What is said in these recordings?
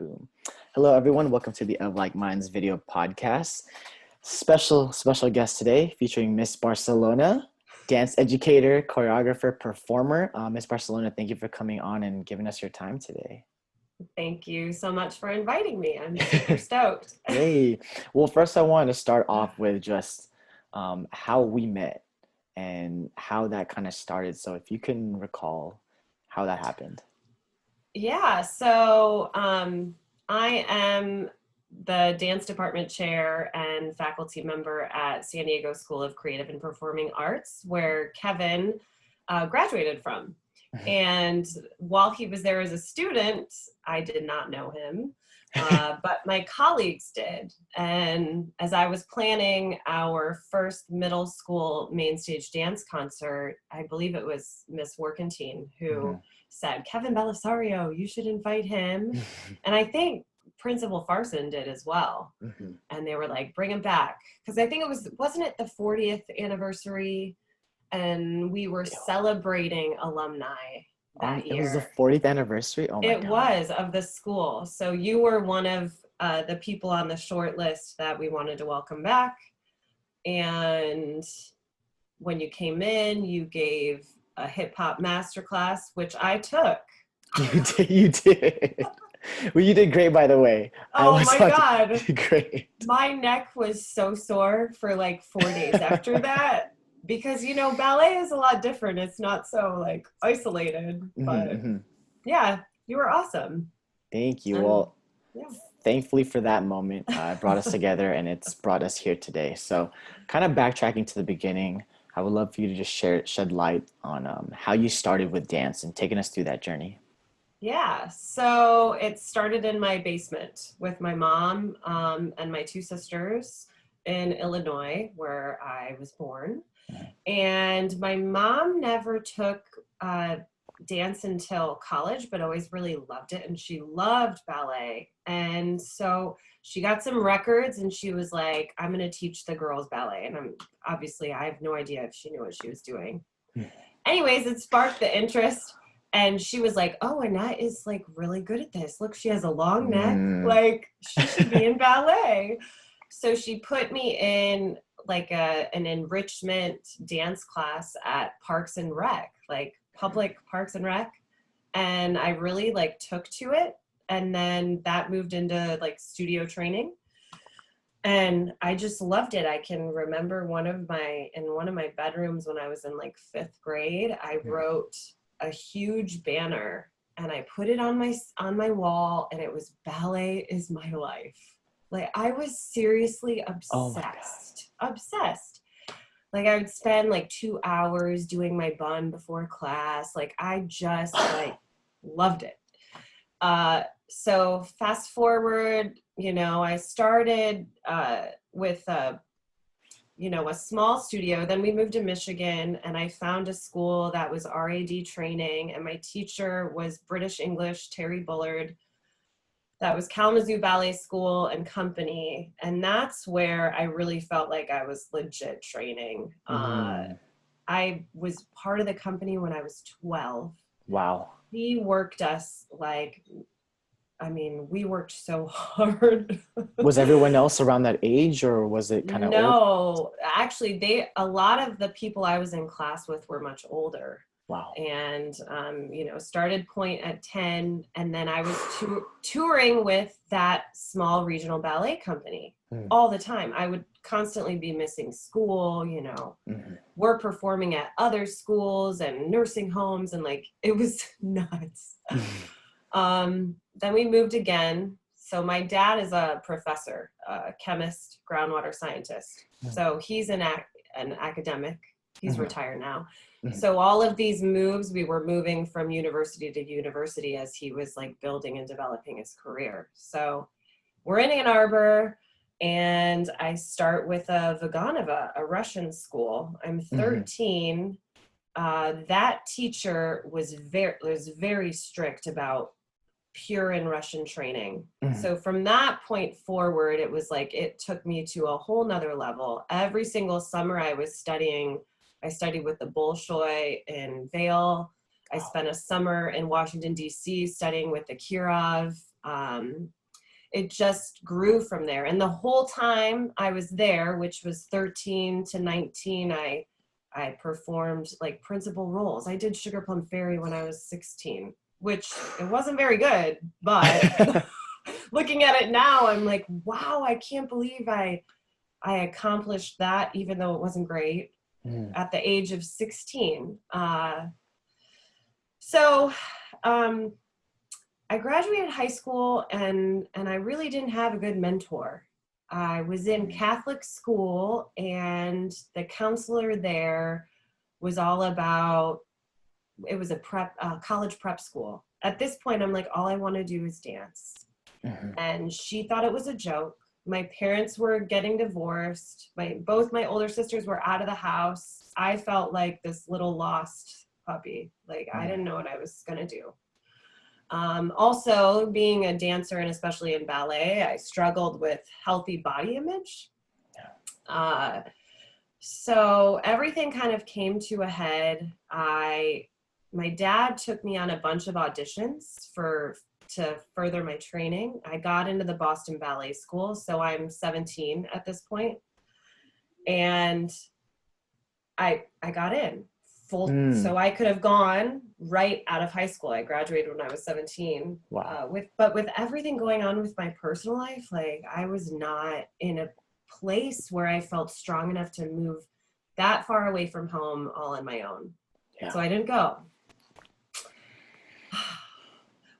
Boom. Hello, everyone. Welcome to the Of Like Minds video podcast. Special guest today featuring Miss Barcelona, dance educator, choreographer, performer. Miss Barcelona, thank you for coming on and giving us your time today. Thank you so much for inviting me. I'm super stoked. Hey, well, first I wanted to start off with just how we met and how that kind of started. So if you can recall how that happened. Yeah, so I am the dance department chair and faculty member at San Diego School of Creative and Performing Arts, where Kevin graduated from. And while he was there as a student, I did not know him, but my colleagues did. And as I was planning our first middle school main stage dance concert, I believe it was Miss Workentine who said, Kevin Belisario, you should invite him. And I think Principal Farson did as well. And they were like, bring him back. Because I think wasn't it the 40th anniversary? And we were celebrating alumni that year. It was the 40th anniversary? Oh my God. It was, of the school. So you were one of the people on the short list that we wanted to welcome back. And when you came in, you gave a hip hop masterclass, which I took. You did. Well, you did great, by the way. Oh my God. Great. My neck was so sore for like 4 days after that. Because, you know, ballet is a lot different. It's not so like isolated, but yeah, you were awesome. Thank you. Well, thankfully for that moment, it brought us together and it's brought us here today. So kind of backtracking to the beginning, I would love for you to just shed light on how you started with dance and taking us through that journey. Yeah, so it started in my basement with my mom and my two sisters in Illinois, where I was born. And my mom never took dance until college, but always really loved it. And she loved ballet. And so she got some records and she was like, I'm going to teach the girls ballet. And I have no idea if she knew what she was doing. Anyways, it sparked the interest. And she was like, oh, Annette is like really good at this. Look, she has a long neck. Like she should be in ballet. So she put me in like an enrichment dance class at Parks and Rec, like public Parks and Rec. And I really like took to it. And then that moved into like studio training. And I just loved it. I can remember in one of my bedrooms when I was in like 5th grade, I wrote a huge banner and I put it on my wall and it was ballet is my life. Like I was seriously obsessed. Obsessed. Like I would spend like 2 hours doing my bun before class. Like I just like loved it. So fast forward, you know, I started with a small studio. Then we moved to Michigan and I found a school that was RAD training and my teacher was British English, Therese Bullard. That was Kalamazoo Ballet School and Company. And that's where I really felt like I was legit training. I was part of the company when I was 12. Wow. He worked us we worked so hard. Was everyone else around that age or was it kind of old? No, actually a lot of the people I was in class with were much older. Wow. And, started point at 10 and then I was touring with that small regional ballet company all the time. I would constantly be missing school, we're performing at other schools and nursing homes and like, it was nuts. Then we moved again. So my dad is a professor, a chemist, groundwater scientist. So he's an academic. He's retired now. So all of these moves, we were moving from university to university as he was like building and developing his career. So we're in Ann Arbor and I start with a Vaganova, a Russian school. I'm 13. That teacher was very strict about pure in Russian training. So from that point forward, it was like, it took me to a whole nother level. Every single summer I studied with the Bolshoi in Vail. I spent a summer in Washington, D.C. studying with the Kirov It just grew from there. And the whole time I was there, which was 13 to 19, I performed like principal roles. I did Sugar Plum Fairy when I was 16, which it wasn't very good, but looking at it now, I'm like, wow, I can't believe I accomplished that, even though it wasn't great at the age of 16. I graduated high school and I really didn't have a good mentor. I was in Catholic school and the counselor there was all about, it was a college prep school. At this point, I'm like, all I want to do is dance. And she thought it was a joke. My parents were getting divorced. Both my older sisters were out of the house. I felt like this little lost puppy. Like I didn't know what I was going to do. Also, being a dancer and especially in ballet, I struggled with healthy body image. So everything kind of came to a head. My dad took me on a bunch of auditions to further my training. I got into the Boston Ballet School, so I'm 17 at this point, and I got in. So I could have gone right out of high school. I graduated when I was 17. Wow. But with everything going on with my personal life, like I was not in a place where I felt strong enough to move that far away from home all on my own. Yeah. So I didn't go.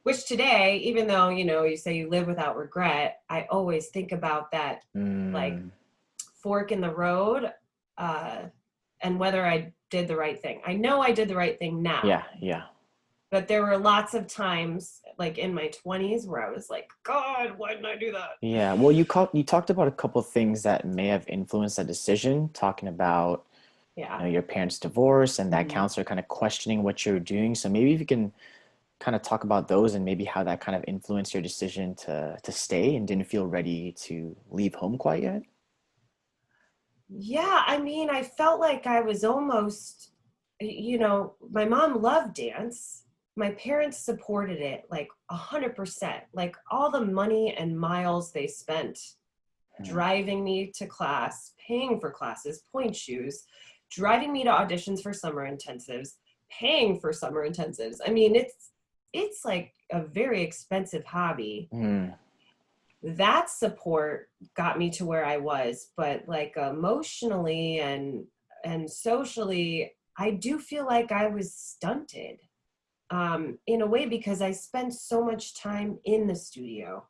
Which today, even though, you say you live without regret, I always think about that like fork in the road and whether I did the right thing. I know I did the right thing now. Yeah. But there were lots of times, like in my 20s, where I was like, God, why didn't I do that? Yeah. Well, you talked about a couple of things that may have influenced that decision, talking about your parents' divorce and that counselor kind of questioning what you're doing. So maybe if you can kind of talk about those and maybe how that kind of influenced your decision to stay and didn't feel ready to leave home quite yet. Yeah, I mean, I felt like I was almost, my mom loved dance. My parents supported it like 100%, like all the money and miles they spent driving me to class, paying for classes, point shoes, driving me to auditions for summer intensives, paying for summer intensives. I mean, it's like a very expensive hobby. That support got me to where I was, but like emotionally and socially, I do feel like I was stunted in a way because I spent so much time in the studio.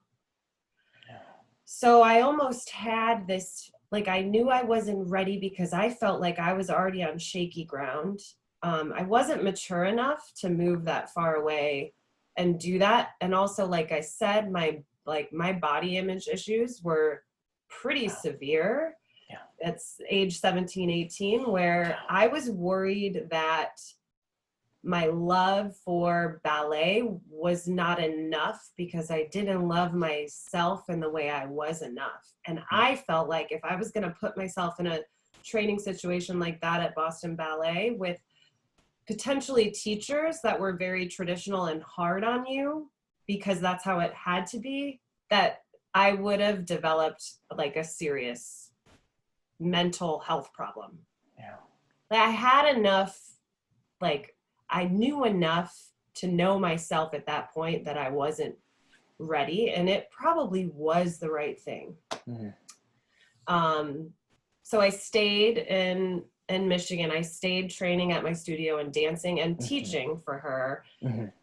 So I almost had this, like I knew I wasn't ready because I felt like I was already on shaky ground. I wasn't mature enough to move that far away and do that. And also, like I said, my body image issues were pretty severe. It's age 17, 18, where I was worried that my love for ballet was not enough because I didn't love myself in the way I was enough. And I felt like if I was going to put myself in a training situation like that at Boston Ballet with potentially teachers that were very traditional and hard on you, because that's how it had to be, that I would have developed like a serious mental health problem. Like I had enough, like I knew enough to know myself at that point that I wasn't ready, and it probably was the right thing. So I stayed in Michigan. I stayed training at my studio and dancing and teaching for her.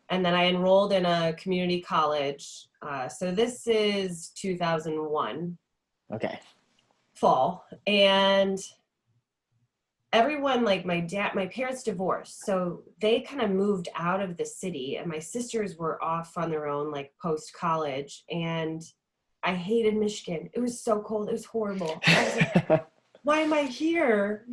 And then I enrolled in a community college. So this is 2001. Okay. Fall. And everyone, like my parents divorced. So they kind of moved out of the city and my sisters were off on their own, like post-college. And I hated Michigan. It was so cold. It was horrible. I was like, why am I here?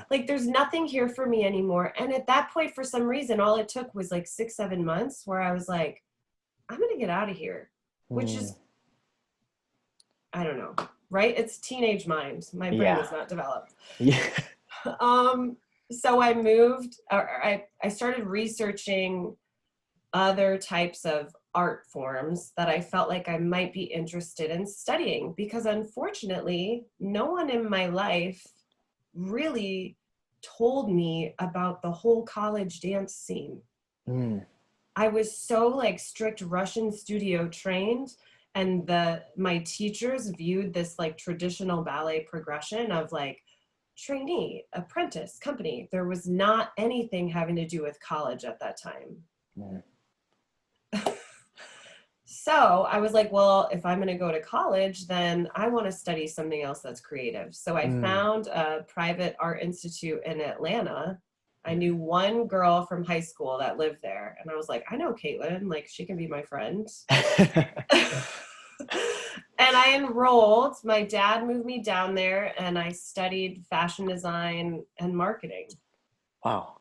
Like there's nothing here for me anymore. And at that point, for some reason, all it took was like 6-7 months where I was like, I'm going to get out of here, which is, I don't know, right? It's teenage mind. My brain is not developed. So I moved, I started researching other types of art forms that I felt like I might be interested in studying, because unfortunately, no one in my life really told me about the whole college dance scene. I was so like strict Russian studio trained, and my teachers viewed this like traditional ballet progression of like trainee, apprentice, company. There was not anything having to do with college at that time. So I was like, well, if I'm going to go to college, then I want to study something else that's creative. So I found a private art institute in Atlanta. I knew one girl from high school that lived there. And I was like, I know Caitlin, like she can be my friend. And I enrolled. My dad moved me down there, and I studied fashion design and marketing. Wow.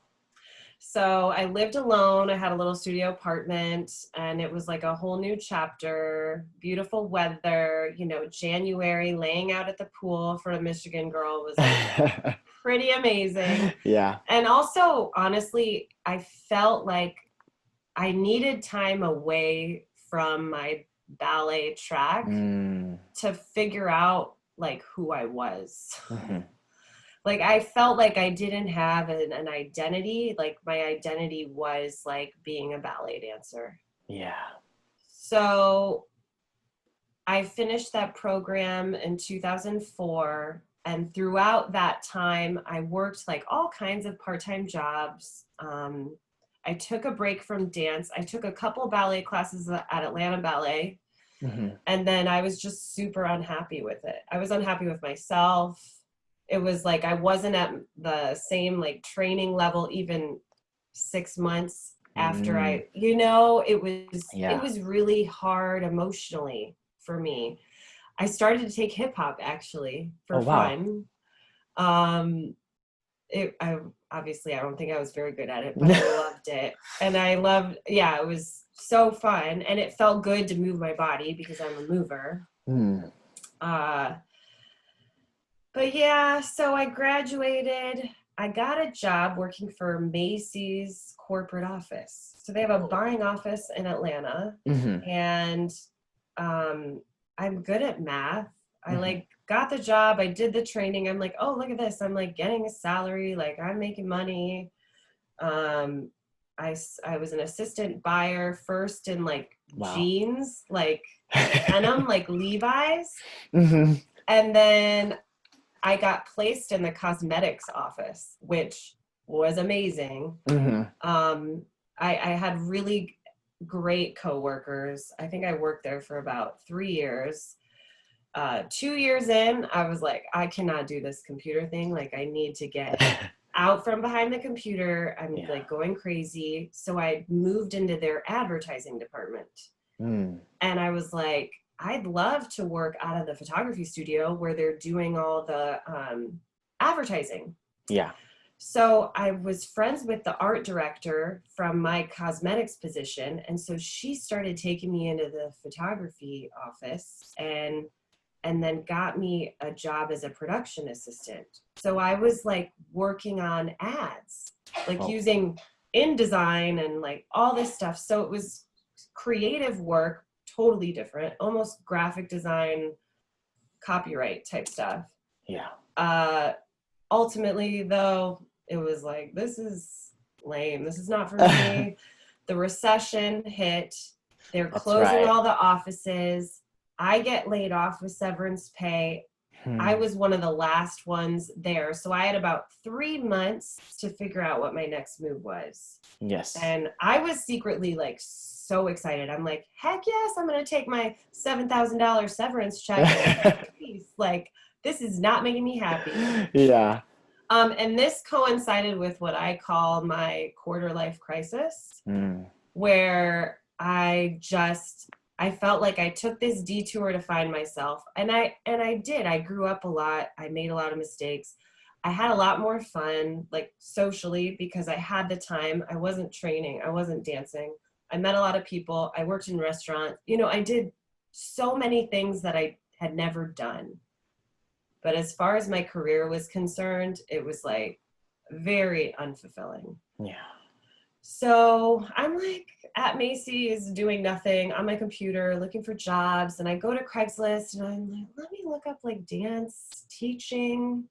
So I lived alone. I had a little studio apartment, and it was like a whole new chapter. Beautiful weather, you know, January, laying out at the pool for a Michigan girl was like pretty amazing. Yeah. And also, honestly, I felt like I needed time away from my ballet track to figure out like who I was. Like I felt like I didn't have an identity. Like my identity was like being a ballet dancer. Yeah. So I finished that program in 2004. And throughout that time, I worked like all kinds of part-time jobs. I took a break from dance. I took a couple ballet classes at Atlanta Ballet. And then I was just super unhappy with it. I was unhappy with myself. It was like I wasn't at the same like training level even 6 months after I, you know, it was really hard emotionally for me. I started to take hip hop actually for fun. Obviously I don't think I was very good at it, but I loved it. And it was so fun, and it felt good to move my body because I'm a mover. But yeah, so I graduated. I got a job working for Macy's corporate office. So they have a buying office in Atlanta, and I'm good at math. I like got the job. I did the training. I'm like, oh, look at this. I'm like getting a salary. Like I'm making money. I was an assistant buyer first in like jeans, like denim, like Levi's. And then I got placed in the cosmetics office, which was amazing. I had really great coworkers. I think I worked there for about 3 years. 2 years in, I was like, I cannot do this computer thing. Like I need to get out from behind the computer. I'm like going crazy. So I moved into their advertising department. And I was like, I'd love to work out of the photography studio where they're doing all the advertising. Yeah. So I was friends with the art director from my cosmetics position. And so she started taking me into the photography office and then got me a job as a production assistant. So I was like working on ads, like using InDesign and like all this stuff. So it was creative work, totally different, almost graphic design, copyright type stuff. Yeah. Ultimately though, it was like, this is lame. This is not for me. The recession hit. They're closing all the offices. I get laid off with severance pay. I was one of the last ones there. So I had about 3 months to figure out what my next move was. Yes. And I was secretly like so excited. I'm like, heck yes, I'm going to take my $7,000 severance check. Like, this is not making me happy. Yeah. And this coincided with what I call my quarter life crisis, where I felt like I took this detour to find myself. And I did. I grew up a lot. I made a lot of mistakes. I had a lot more fun, like socially, because I had the time. I wasn't training. I wasn't dancing. I met a lot of people. I worked in restaurants. You know, I did so many things that I had never done. But as far as my career was concerned, it was like very unfulfilling. Yeah. So I'm like, at Macy's doing nothing on my computer, looking for jobs. And I go to Craigslist and I'm like, let me look up like dance teaching.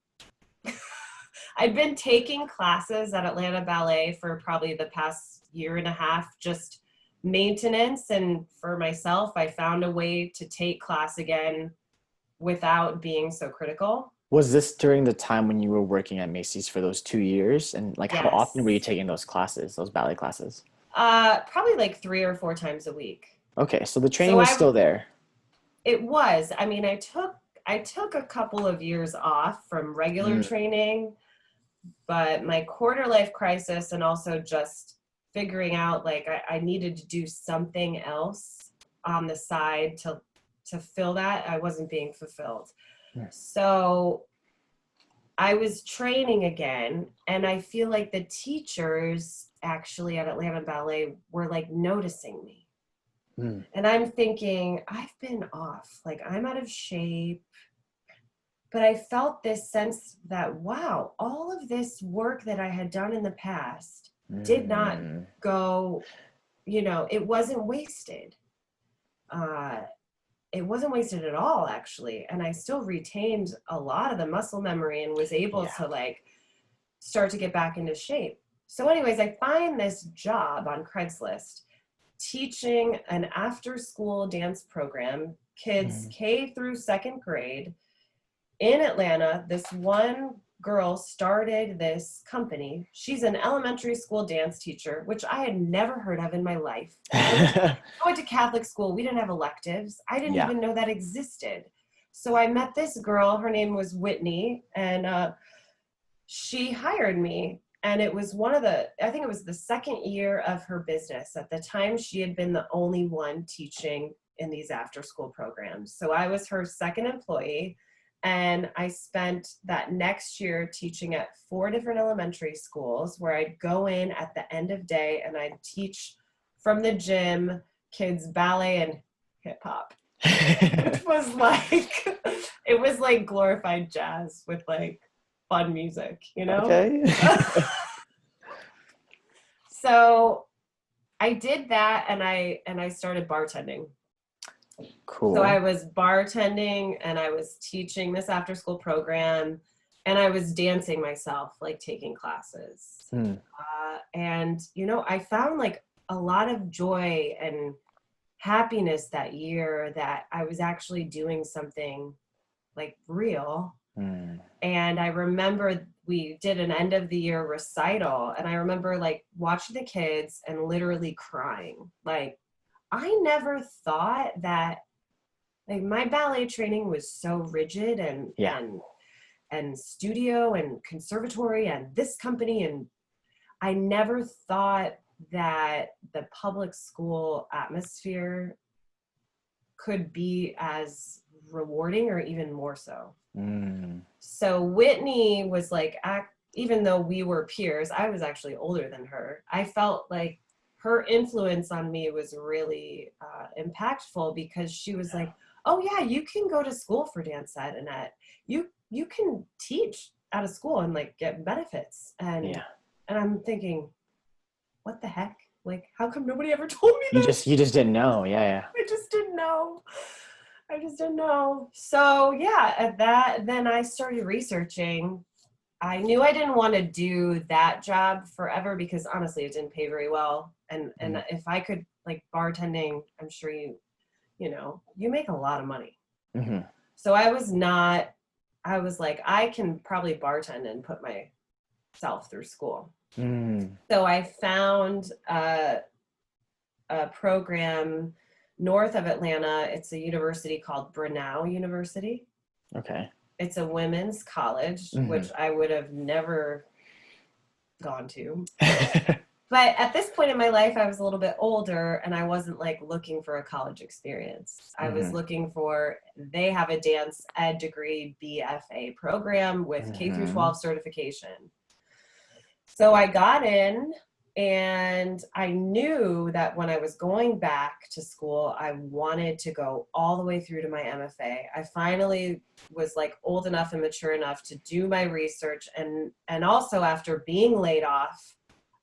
I'd been taking classes at Atlanta Ballet for probably the past year and a half, just maintenance. And for myself, I found a way to take class again without being so critical. Was this during the time when you were working at Macy's for those 2 years? And like, how often were you Yes. taking those classes, those ballet classes? Probably like 3 or 4 times a week. Okay, so the training So was still there. it was, I mean, I took a couple of years off from regular Mm, training, but my quarter life crisis and also just figuring out like I needed to do something else on the side to fill that. I wasn't being fulfilled. mm, So I was training again, and I feel like the teachers actually at Atlanta Ballet were like noticing me. mm. And I'm thinking, I've been off, like I'm out of shape. But I felt this sense that, wow, all of this work that I had done in the past did not Mm. go, it wasn't wasted. Uh, it wasn't wasted at all, actually. And I still retained a lot of the muscle memory and was able Yeah. to like start to get back into shape. So anyways, I find this job on Craigslist teaching an after school dance program, kids Mm. K through second grade in Atlanta. This one girl started this company. She's an elementary school dance teacher, which I had never heard of in my life. I went to Catholic school. We didn't have electives. I didn't Yeah. even know that existed. So I met this girl. Her name was Whitney, and she hired me. And it was I think it was the second year of her business. At the time, she had been the only one teaching in these after school programs. So I was her second employee. And I spent that next year teaching at 4 different elementary schools where I'd go in at the end of day and I'd teach from the gym kids ballet and hip hop, which was like, it was like glorified jazz with like fun music, Okay. So I did that and I started bartending. So I Cool. was bartending and I was teaching this after school program and I was dancing myself, like taking classes. Mm. And, I found like a lot of joy and happiness that year that I was actually doing something like real. Mm. And I remember we did an end of the year recital and I remember like watching the kids and literally crying. Like I never thought that like my ballet training was so rigid and Yeah. and studio and conservatory and this company, and I never thought that the public school atmosphere could be as rewarding or even more so. Mm. So Whitney was like, even though we were peers, I was actually older than her. I felt like her influence on me was really impactful because she was like, oh yeah, you can go to school for dance ed, Annette. You can teach out of school and like get benefits. And Yeah. I'm thinking, what the heck? Like, how come nobody ever told me You this? just didn't know. Yeah, yeah. I just didn't know. I just didn't know. So yeah, at that, then I started researching. I knew I didn't want to do that job forever because honestly, it didn't pay very well. And Mm. if I could like bartending, I'm sure you make a lot of money. Hmm. So I was like, I can probably bartend and put myself through school. Mm. So I found a program north of Atlanta. It's a university called Brenau University. Okay. It's a women's college, Mhm. which I would have never gone to. But at this point in my life, I was a little bit older and I wasn't like looking for a college experience. I was Mhm. looking for, they have a dance ed degree BFA program with K through Mhm. 12 certification. So I got in and I knew that when I was going back to school, I wanted to go all the way through to my MFA. I finally was like old enough and mature enough to do my research. And also after being laid off,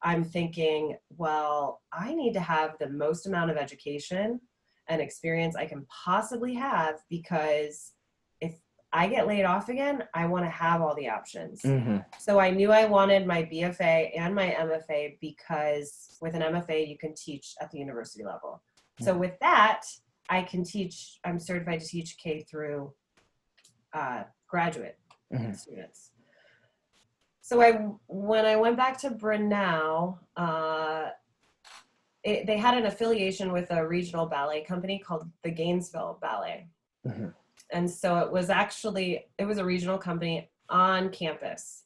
I'm thinking, well, I need to have the most amount of education and experience I can possibly have, because if I get laid off again, I want to have all the options. Mm-hmm. So I knew I wanted my BFA and my MFA, because with an MFA, you can teach at the university level. Mm-hmm. So with that, I can teach, I'm certified to teach K through graduate Mm-hmm. students. So when I went back to Brenau, they had an affiliation with a regional ballet company called the Gainesville Ballet. Mm-hmm. And so it was a regional company on campus.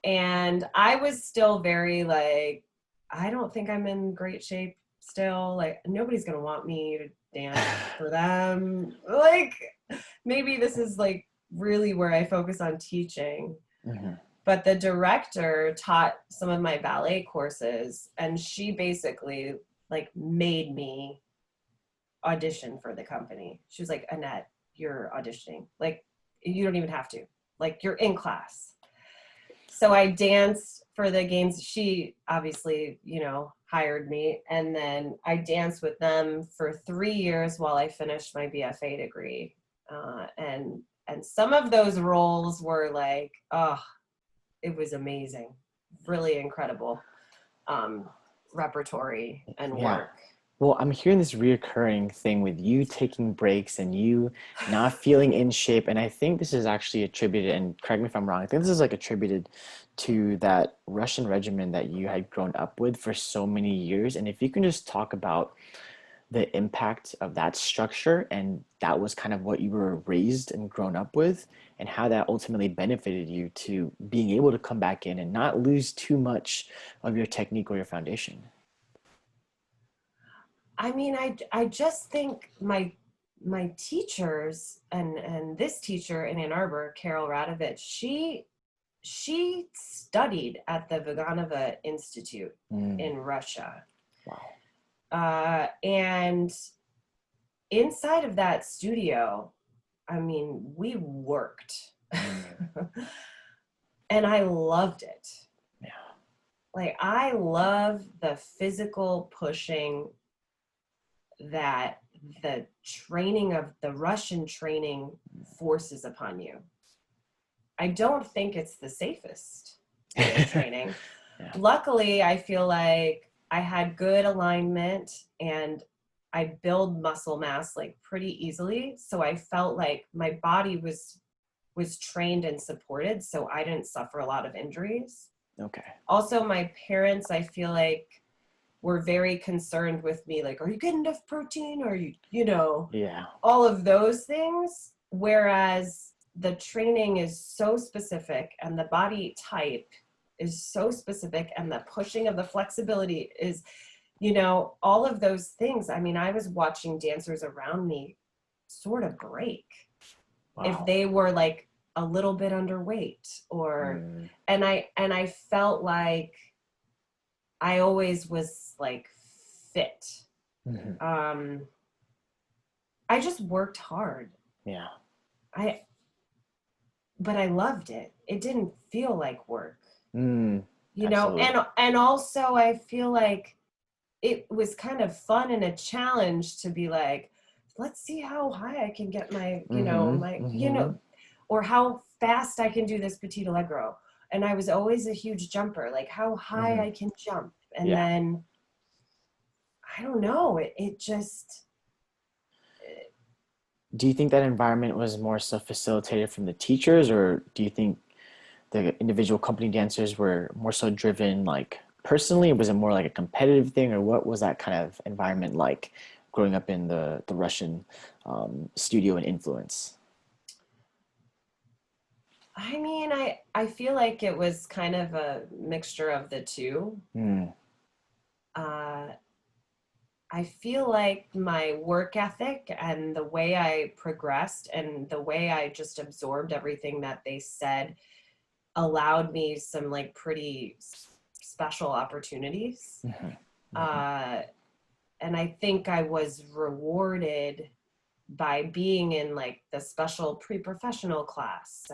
And I was still very like, I don't think I'm in great shape still. Like, nobody's going to want me to dance for them. Like, maybe this is like really where I focus on teaching. Mm-hmm. But the director taught some of my ballet courses, and she basically like made me audition for the company. She was like, Annette, you're auditioning. Like, you don't even have to. Like, you're in class. So I danced for the games. She obviously, hired me. And then I danced with them for 3 years while I finished my BFA degree. And some of those roles were like, it was amazing. Really incredible repertoire and work. Well, I'm hearing this reoccurring thing with you taking breaks and you not feeling in shape. And I think this is actually attributed, and correct me if I'm wrong, I think this is like attributed to that Russian regimen that you had grown up with for so many years. And if you can just talk about the impact of that structure, and that was kind of what you were raised and grown up with, and how that ultimately benefited you to being able to come back in and not lose too much of your technique or your foundation. I mean, I just think my teachers and this teacher in Ann Arbor, Carol Radovic, she studied at the Vaganova Institute in Russia. Wow. And inside of that studio, I mean, we worked. And I loved it. Yeah. Like, I love the physical pushing that the training of the Russian training forces upon you. I don't think it's the safest way of training. Yeah. Luckily, I feel like I had good alignment and I build muscle mass like pretty easily. So I felt like my body was trained and supported, so I didn't suffer a lot of injuries. Okay. Also, my parents, I feel like, were very concerned with me, like, are you getting enough protein? Are you, Yeah. all of those things. Whereas the training is so specific and the body type is so specific and the pushing of the flexibility is, all of those things. I mean, I was watching dancers around me sort of break. Wow. If they were like a little bit underweight and I felt like I always was like fit. Mm-hmm. I just worked hard. Yeah. But I loved it. It didn't feel like work. Absolutely. And also I feel like it was kind of fun and a challenge to be like, let's see how high I can get my, or how fast I can do this petit allegro. And I was always a huge jumper, like how high I can jump. And then, I don't know, it just. Do you think that environment was more so facilitated from the teachers, or do you think the individual company dancers were more so driven like personally? Was it more like a competitive thing, or what was that kind of environment like growing up in the Russian studio and influence? I mean, I feel like it was kind of a mixture of the two. I feel like my work ethic and the way I progressed and the way I just absorbed everything that they said allowed me some like pretty special opportunities. And I think I was rewarded by being in like the special pre-professional class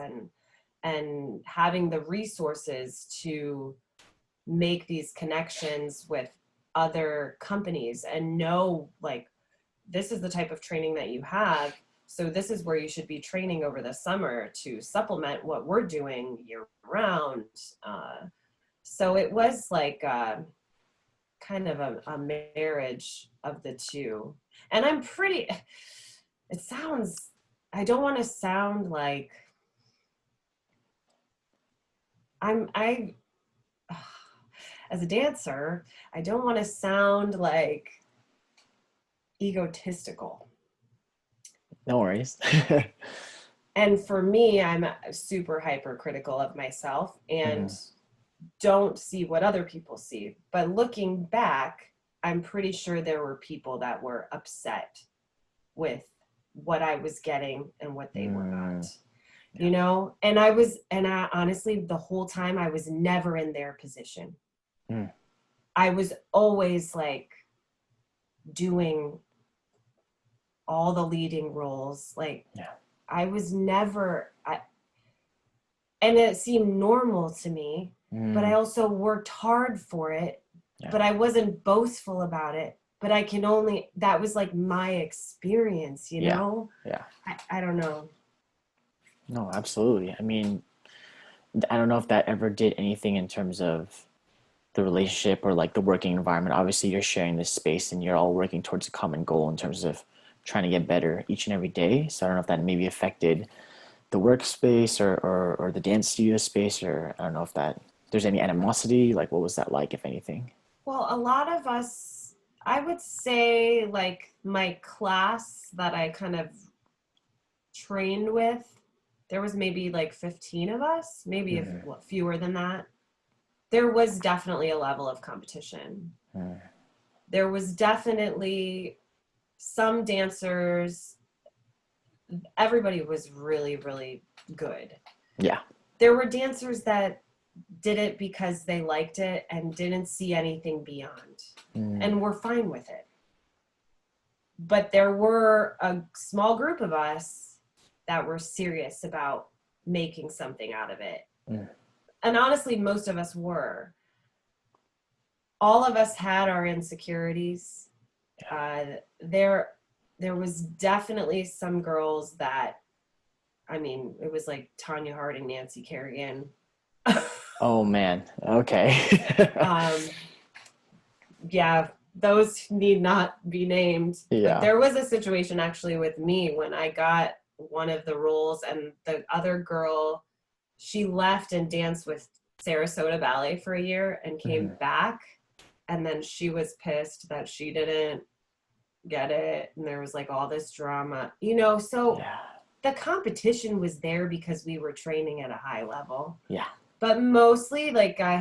and having the resources to make these connections with other companies and know, like, this is the type of training that you have. So this is where you should be training over the summer to supplement what we're doing year round. So it was like kind of a marriage of the two. And I don't want to sound like as a dancer, I don't want to sound like egotistical. No worries. And for me, I'm super hypercritical of myself and don't see what other people see. But looking back, I'm pretty sure there were people that were upset with what I was getting and what they were not. You know, and I honestly, the whole time I was never in their position. I was always like doing all the leading roles. Like, I was never, and it seemed normal to me, but I also worked hard for it, but I wasn't boastful about it. But that was like my experience, you know? Yeah. I don't know. No, absolutely. I mean, I don't know if that ever did anything in terms of the relationship or like the working environment. Obviously, you're sharing this space and you're all working towards a common goal in terms of trying to get better each and every day. So I don't know if that maybe affected the workspace or the dance studio space, or I don't know if there's any animosity. Like, what was that like, if anything? Well, a lot of us, I would say, like, my class that I kind of trained with, there was maybe like 15 of us, maybe fewer than that. There was definitely a level of competition. There was definitely some dancers, everybody was really, really good. Yeah. There were dancers that did it because they liked it and didn't see anything beyond and were fine with it. But there were a small group of us that were serious about making something out of it. And honestly, most of us were. All of us had our insecurities. There was definitely some girls that, I mean, it was like Tanya Harding, Nancy Kerrigan. Oh man. Okay. Yeah, those need not be named. Yeah. But there was a situation actually with me when I got one of the roles, and the other girl, she left and danced with Sarasota Ballet for a year and came back, and then she was pissed that she didn't get it, and there was like all this drama, you know. So the competition was there because we were training at a high level. But mostly, like, I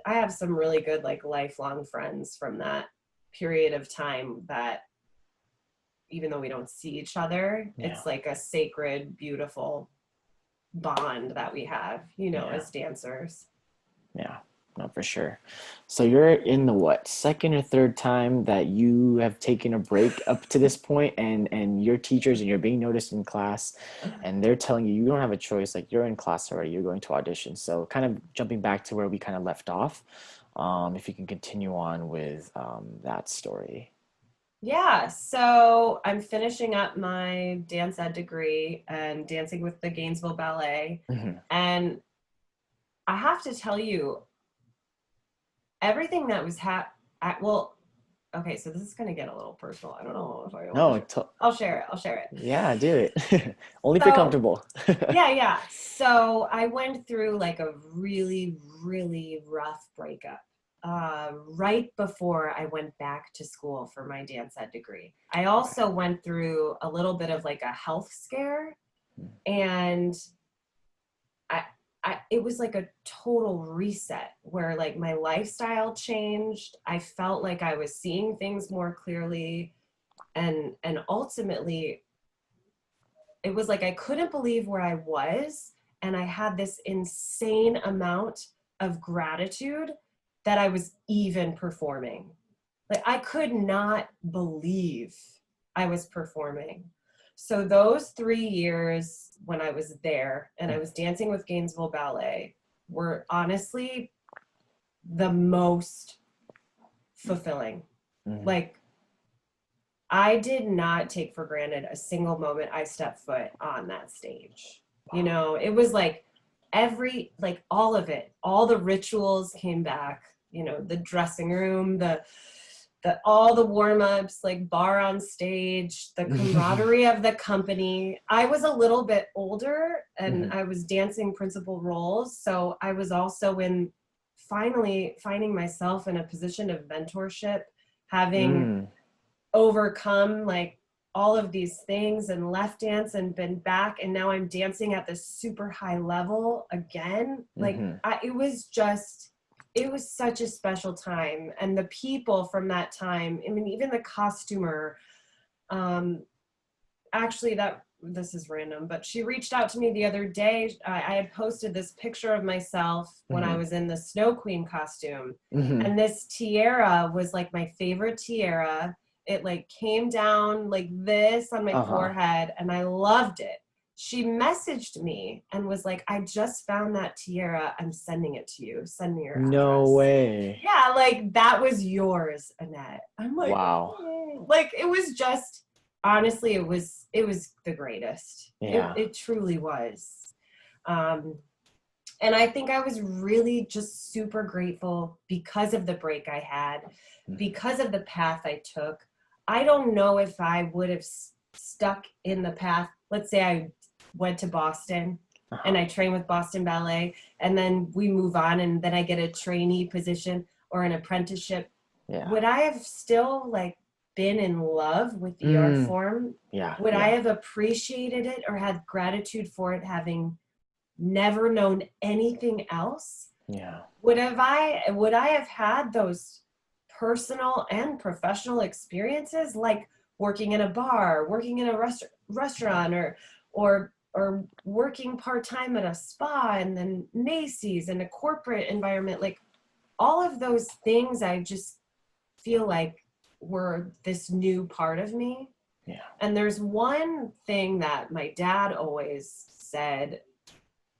have some really good, like, lifelong friends from that period of time that, even though we don't see each other, it's like a sacred, beautiful bond that we have, you know, as dancers. Yeah, no, for sure. So you're in the second or third time that you have taken a break up to this point, and your teachers, and you're being noticed in class, and they're telling you don't have a choice. Like, you're in class already, you're going to audition. So kind of jumping back to where we kind of left off, if you can continue on with that story. Yeah, so I'm finishing up my dance ed degree and dancing with the Gainesville Ballet. And I have to tell you, everything that was okay, so this is going to get a little personal. I don't know if I want to. I'll share it. Yeah, do it. Only if you're comfortable. Yeah. So I went through like a really, really rough breakup. Right before I went back to school for my dance ed degree. I also went through a little bit of like a health scare, and it was like a total reset where like my lifestyle changed. I felt like I was seeing things more clearly, and ultimately it was like I couldn't believe where I was, and I had this insane amount of gratitude that I was even performing. Like, I could not believe I was performing. So those 3 years when I was there and I was dancing with Gainesville Ballet were honestly the most fulfilling. Mm-hmm. Like, I did not take for granted a single moment I stepped foot on that stage. You know, it was like all of it, all the rituals came back, you know, the dressing room, all the warm-ups, like bar on stage, the camaraderie of the company. I was a little bit older and I was dancing principal roles. So I was also finally finding myself in a position of mentorship, having overcome like all of these things and left dance and been back. And now I'm dancing at this super high level again. Like it was such a special time. And the people from that time, I mean, even the costumer, actually this is random, but she reached out to me the other day. I had posted this picture of myself when I was in the Snow Queen costume. And this tiara was like my favorite tiara. It like came down like this on my forehead and I loved it. She messaged me and was like, I just found that tiara. I'm sending it to you. Send me your address. No way. Yeah, like that was yours, Annette. I'm like, wow. Like it was just, honestly, it was the greatest. Yeah. It truly was. And I think I was really just super grateful because of the break I had, because of the path I took. I don't know if I would have stuck in the path. Let's say I went to Boston and I trained with Boston Ballet and then we move on and then I get a trainee position or an apprenticeship. Yeah. Would I have still like been in love with the art form? Yeah. Would I have appreciated it or had gratitude for it having never known anything else? Yeah. Would I have had those personal and professional experiences like working in a bar, working in a restaurant or working part-time at a spa and then Macy's and a corporate environment? Like all of those things I just feel like were this new part of me. Yeah. And there's one thing that my dad always said.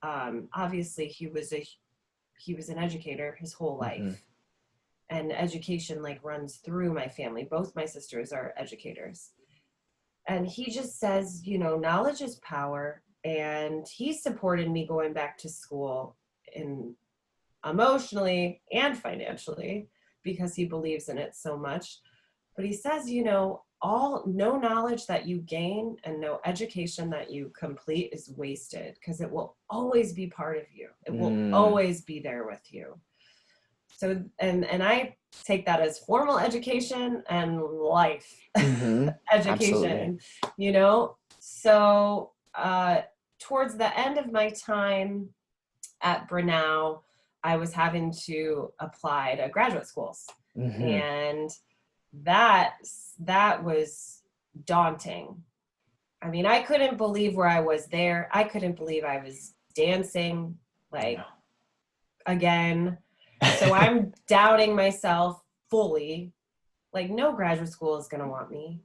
Obviously he was an educator his whole life. And education like runs through my family. Both my sisters are educators. And he just says, you know, knowledge is power. And he supported me going back to school emotionally and financially because he believes in it so much. But he says, you know, no knowledge that you gain and no education that you complete is wasted because it will always be part of you. It will always be there with you. So, and I take that as formal education and life education, absolutely. You know? So, towards the end of my time at Brenau, I was having to apply to graduate schools. And that was daunting. I mean, I couldn't believe where I was there. I couldn't believe I was dancing like again. So I'm doubting myself fully. Like no graduate school is going to want me.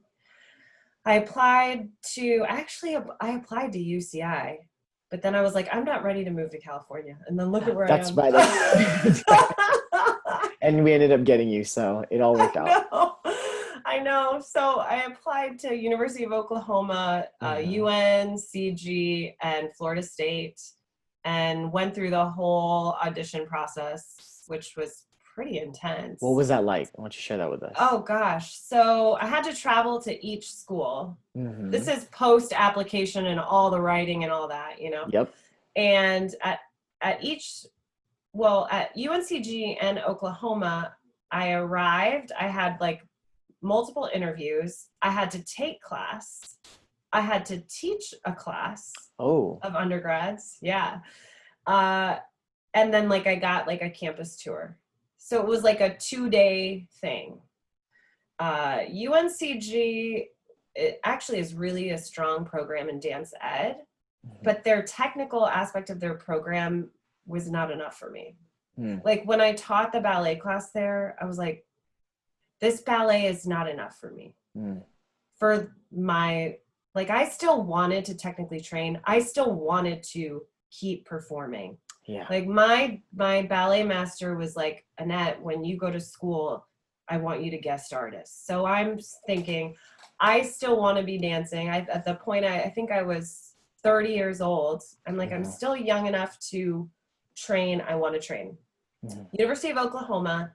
I applied to UCI, but then I was like, I'm not ready to move to California. And then look at where I am. That's right. And we ended up getting you, so it all worked out. I know. So I applied to University of Oklahoma, UNCG, and Florida State, and went through the whole audition process, which was pretty intense. What was that like? Why don't you share that with us? Oh gosh. So I had to travel to each school. This is post application and all the writing and all that, you know? Yep. And at UNCG and Oklahoma, I arrived, I had like multiple interviews. I had to take class. I had to teach a class of undergrads. Yeah. And then like I got like a campus tour. So it was like a 2-day thing. UNCG, it actually is really a strong program in dance ed, but their technical aspect of their program was not enough for me. Like when I taught the ballet class there, I was like, this ballet is not enough for me. For my, like I still wanted to technically train. I still wanted to keep performing. Yeah. Like my ballet master was like, Annette, when you go to school, I want you to guest artist. So I'm thinking, I still want to be dancing. At the point, I think I was 30 years old. I'm like, I'm still young enough to train. I want to train. University of Oklahoma.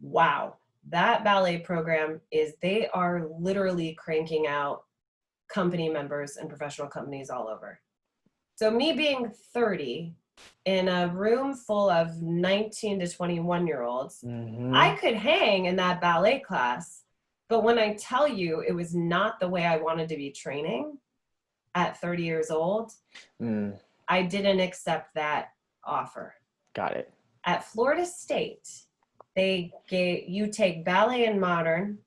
Wow. That ballet program they are literally cranking out company members and professional companies all over. So me being 30 in a room full of 19 to 21-year-olds, I could hang in that ballet class. But when I tell you it was not the way I wanted to be training at 30 years old, I didn't accept that offer. Got it. At Florida State, you take ballet and modern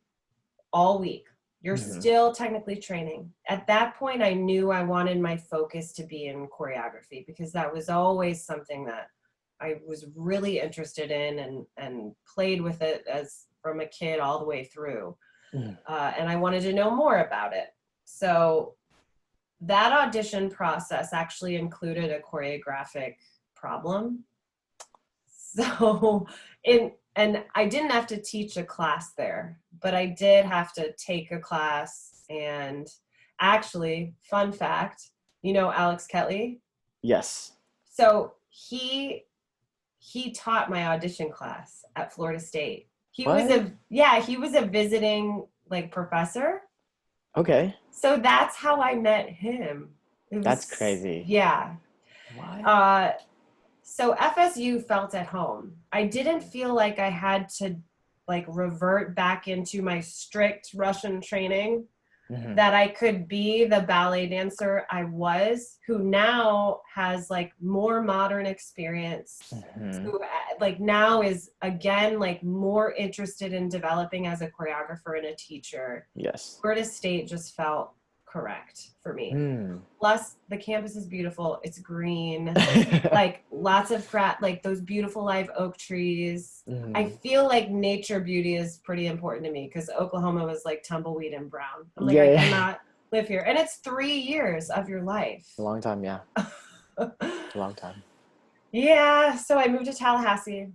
all week. You're still technically training. At that point, I knew I wanted my focus to be in choreography because that was always something that I was really interested in and played with it as from a kid all the way through. And I wanted to know more about it. So that audition process actually included a choreographic problem. So and I didn't have to teach a class there, but I did have to take a class. And actually, fun fact, you know Alex Ketley? Yes. So he taught my audition class at Florida State. He was a visiting like professor. Okay. So that's how I met him. That's crazy. Yeah. What? So FSU felt at home. I didn't feel like I had to like revert back into my strict Russian training, that I could be the ballet dancer I was, who now has like more modern experience, who like now is again like more interested in developing as a choreographer and a teacher. Yes. Florida State just felt correct for me. Plus the campus is beautiful. It's green, like lots of like those beautiful live oak trees. I feel like nature beauty is pretty important to me because Oklahoma was like tumbleweed and brown. I'm like, I cannot live here. And it's 3 years of your life. A long time, yeah. A long time. Yeah. So I moved to Tallahassee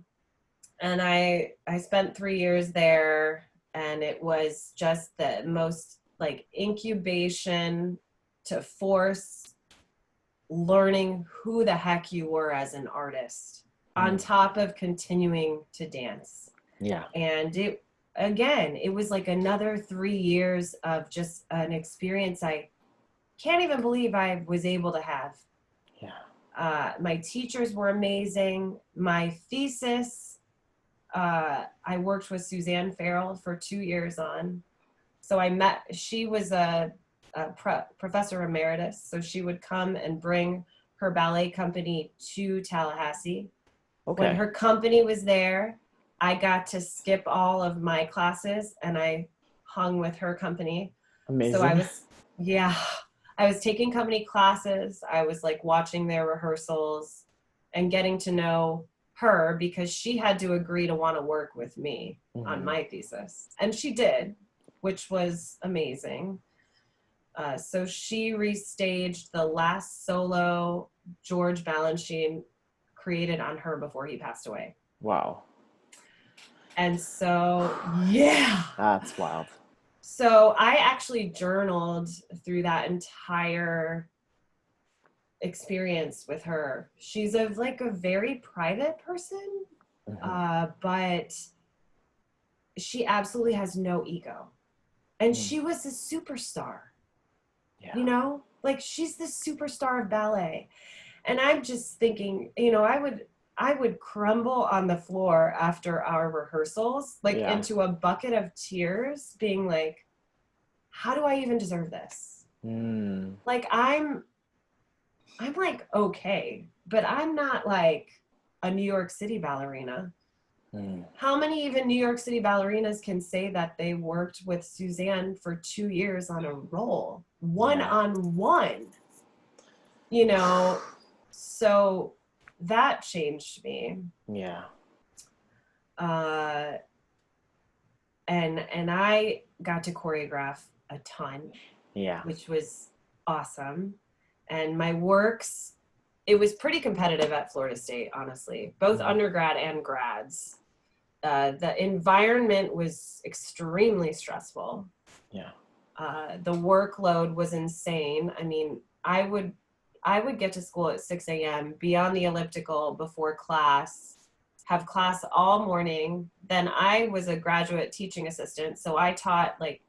and I spent 3 years there, and it was just the most like incubation to force learning who the heck you were as an artist on top of continuing to dance. Yeah. And it was like another 3 years of just an experience I can't even believe I was able to have. Yeah. My teachers were amazing. My thesis, I worked with Suzanne Farrell for 2 years on. So she was a professor emeritus, so she would come and bring her ballet company to Tallahassee. Okay. When her company was there, I got to skip all of my classes and I hung with her company. Amazing. So I was taking company classes. I was like watching their rehearsals and getting to know her because she had to agree to want to work with me on my thesis. And she did, which was amazing. So she restaged the last solo George Balanchine created on her before he passed away. Wow. And so, yeah. That's wild. So I actually journaled through that entire experience with her. She's a very private person, but she absolutely has no ego. And she was a superstar, you know, like she's the superstar of ballet. And I'm just thinking, you know, I would crumble on the floor after our rehearsals, like into a bucket of tears, being like, how do I even deserve this? Like I'm like, okay, but I'm not like a New York City ballerina. How many even New York City ballerinas can say that they worked with Suzanne for 2 years on a role, one-on-one, you know? So that changed me. Yeah. And I got to choreograph a ton. Yeah. Which was awesome. And my works it was pretty competitive at Florida State, honestly, both undergrad and grads. The environment was extremely stressful. Yeah. The workload was insane. I mean, I would get to school at 6 a.m., be on the elliptical before class, have class all morning. Then I was a graduate teaching assistant, so I taught like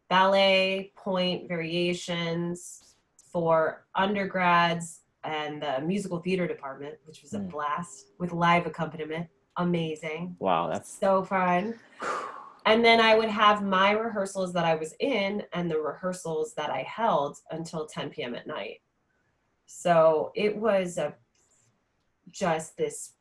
ballet, point, variations for undergrads and the musical theater department, which was a blast with live accompaniment. Amazing. Wow, that's so fun. And then I would have my rehearsals that I was in and the rehearsals that I held until 10 p.m. at night. So it was just this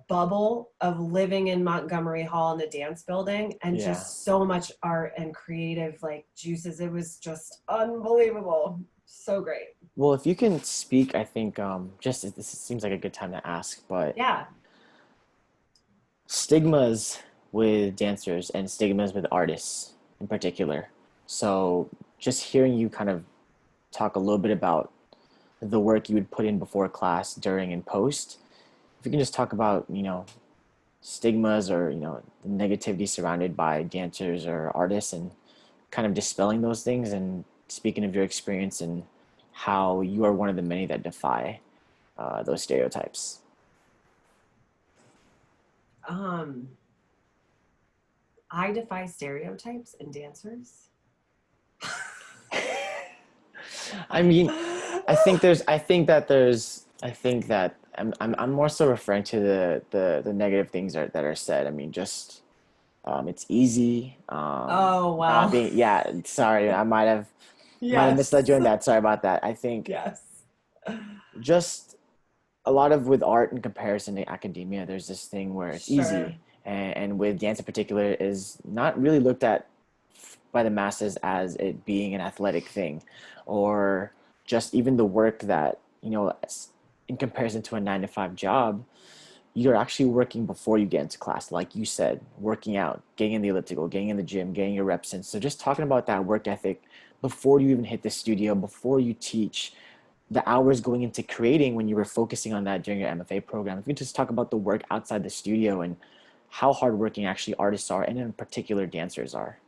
bubble of living in Montgomery Hall in the dance building, and just so much art and creative like juices. It was just unbelievable. So great. Well, if you can speak, I think this seems like a good time to ask, but yeah, stigmas with dancers and stigmas with artists in particular. So just hearing you kind of talk a little bit about the work you would put in before class, during, and post, if you can just talk about, stigmas or, the negativity surrounded by dancers or artists, and kind of dispelling those things, and speaking of your experience and how you are one of the many that defy those stereotypes. I defy stereotypes in dancers. I mean, I think that I'm more so referring to the negative things that are said. I mean, just it's easy. Oh wow. Sorry, I might have misled you on that. Sorry about that. I think just a lot of with art in comparison to academia, there's this thing where it's easy, and with dance in particular is not really looked at by the masses as it being an athletic thing, or just even the work that, in comparison to a 9-to-5 job, you're actually working before you get into class, like you said, working out, getting in the elliptical, getting in the gym, getting your reps in. So just talking about that work ethic before you even hit the studio, before you teach, the hours going into creating when you were focusing on that during your MFA program. If you just talk about the work outside the studio and how hardworking actually artists are, and in particular dancers are.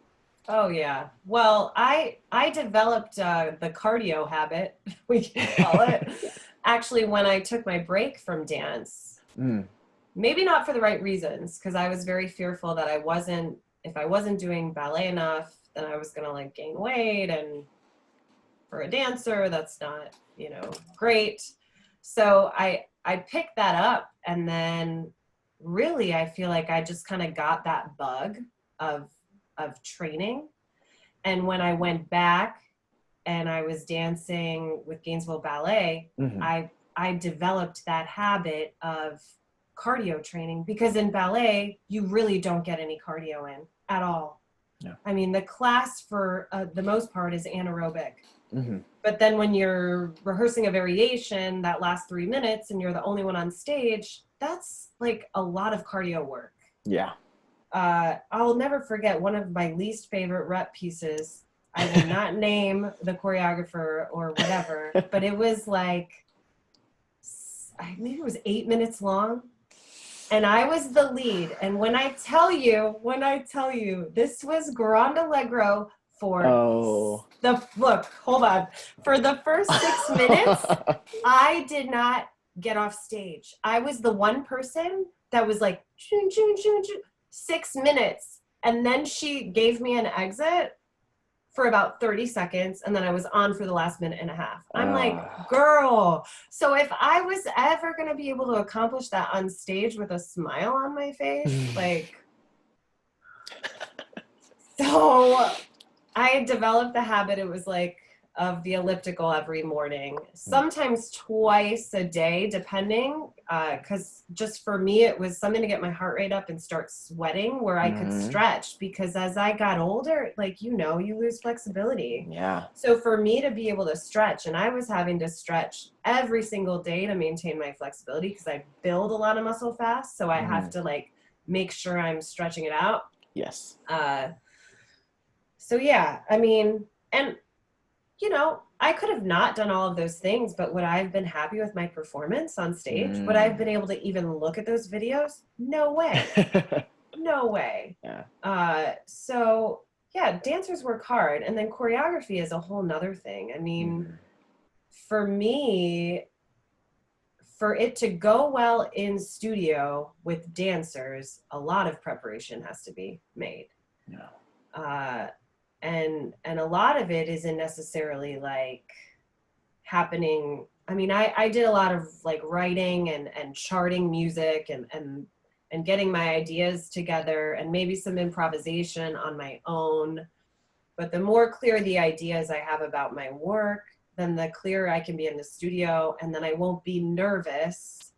Oh yeah. Well, I developed the cardio habit, we can call it, actually when I took my break from dance. Maybe not for the right reasons, because I was very fearful that if I wasn't doing ballet enough, then I was gonna like gain weight, and for a dancer, that's not, great. So I picked that up, and then really I feel like I just kind of got that bug of training. And when I went back and I was dancing with Gainesville Ballet, I developed that habit of cardio training, because in ballet, you really don't get any cardio in at all. Yeah. I mean, the class for the most part is anaerobic. But then when you're rehearsing a variation that lasts 3 minutes and you're the only one on stage, that's like a lot of cardio work. Yeah. I'll never forget one of my least favorite rep pieces. I will not name the choreographer or whatever, but it was like, maybe it was 8 minutes long, and I was the lead. And when I tell you, this was Grand Allegro for hold on. For the first 6 minutes, I did not get off stage. I was the one person that was like, 6 minutes. And then she gave me an exit for about 30 seconds. And then I was on for the last minute and a half. I'm like, girl. So if I was ever going to be able to accomplish that on stage with a smile on my face, like, so I developed the habit, it was like, of the elliptical every morning, sometimes twice a day, depending, because just for me, it was something to get my heart rate up and start sweating, where I could stretch, because as I got older, like, you lose flexibility. Yeah. So for me to be able to stretch, and I was having to stretch every single day to maintain my flexibility, because I build a lot of muscle fast. So I have to like make sure I'm stretching it out. Yes. So yeah, I mean, and I could have not done all of those things, but would I have been happy with my performance on stage? Would I have been Mm. able to even look at those videos? No way. No way. Yeah. So yeah, dancers work hard. And then choreography is a whole nother thing. I mean, Mhm. for me, for it to go well in studio with dancers, a lot of preparation has to be made. Yeah. Uh, and a lot of it isn't necessarily like happening. I mean, I did a lot of like writing and charting music and getting my ideas together and maybe some improvisation on my own. But the more clear the ideas I have about my work, then the clearer I can be in the studio, and then I won't be nervous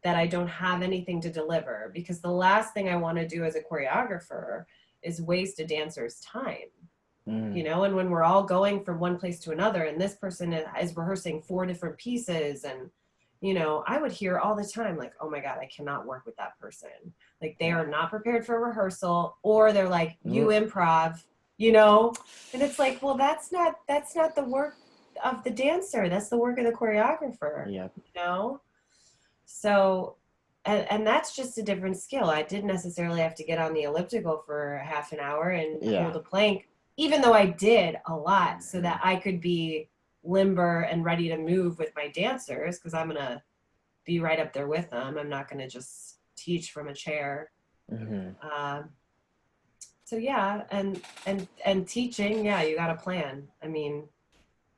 that I don't have anything to deliver, because the last thing I want to do as a choreographer is waste a dancer's time. You Mm. know, and when we're all going from one place to another and this person is rehearsing 4 different pieces, and you know, I would hear all the time like, oh my god, I cannot work with that person, like they Yeah. are not prepared for rehearsal, or they're like, you Mm. improv, you know. And it's like, well, that's not the work of the dancer, that's the work of the choreographer, Yep. you know. So and that's just a different skill. I didn't necessarily have to get on the elliptical for half an hour and Yeah. hold a plank, even though I did a lot so Mhm. that I could be limber and ready to move with my dancers, because I'm going to be right up there with them. I'm not going to just teach from a chair. Mhm. Um, so yeah, and teaching, yeah, you got a plan. I mean,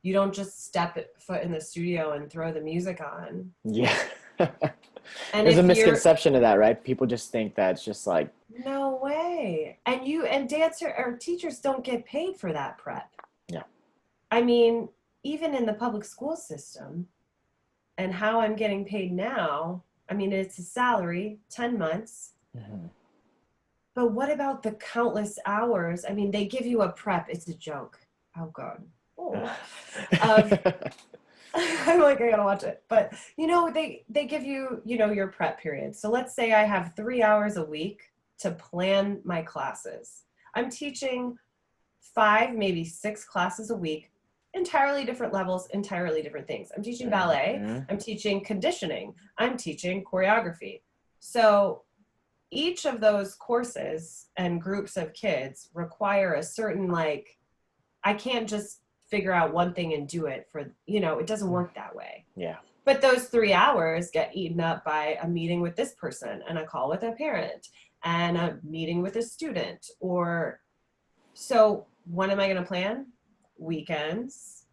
you don't just step foot in the studio and throw the music on. Yeah. And There's a if you're misconception of that, right? People just think that it's just like, No way. And dancer or teachers don't get paid for that prep. yeah. I mean, even in the public school system and how I'm getting paid now, I mean, it's a salary, 10 months. Mhm. But what about the countless hours? I mean, they give you a prep. It's a joke. Oh God. Oh. Of I'm like, I gotta watch it. But you know, they give you, you know, your prep period. So let's say I have 3 hours a week to plan my classes. I'm teaching 5, maybe 6 classes a week, entirely different levels, entirely different things. I'm teaching ballet, Mhm. I'm teaching conditioning, I'm teaching choreography. So each of those courses and groups of kids require a certain, like, I can't just figure out one thing and do it for, you know, it doesn't work that way. Yeah. But those 3 hours get eaten up by a meeting with this person and a call with a parent and a meeting with a student. Or so when am I going to plan? Weekends,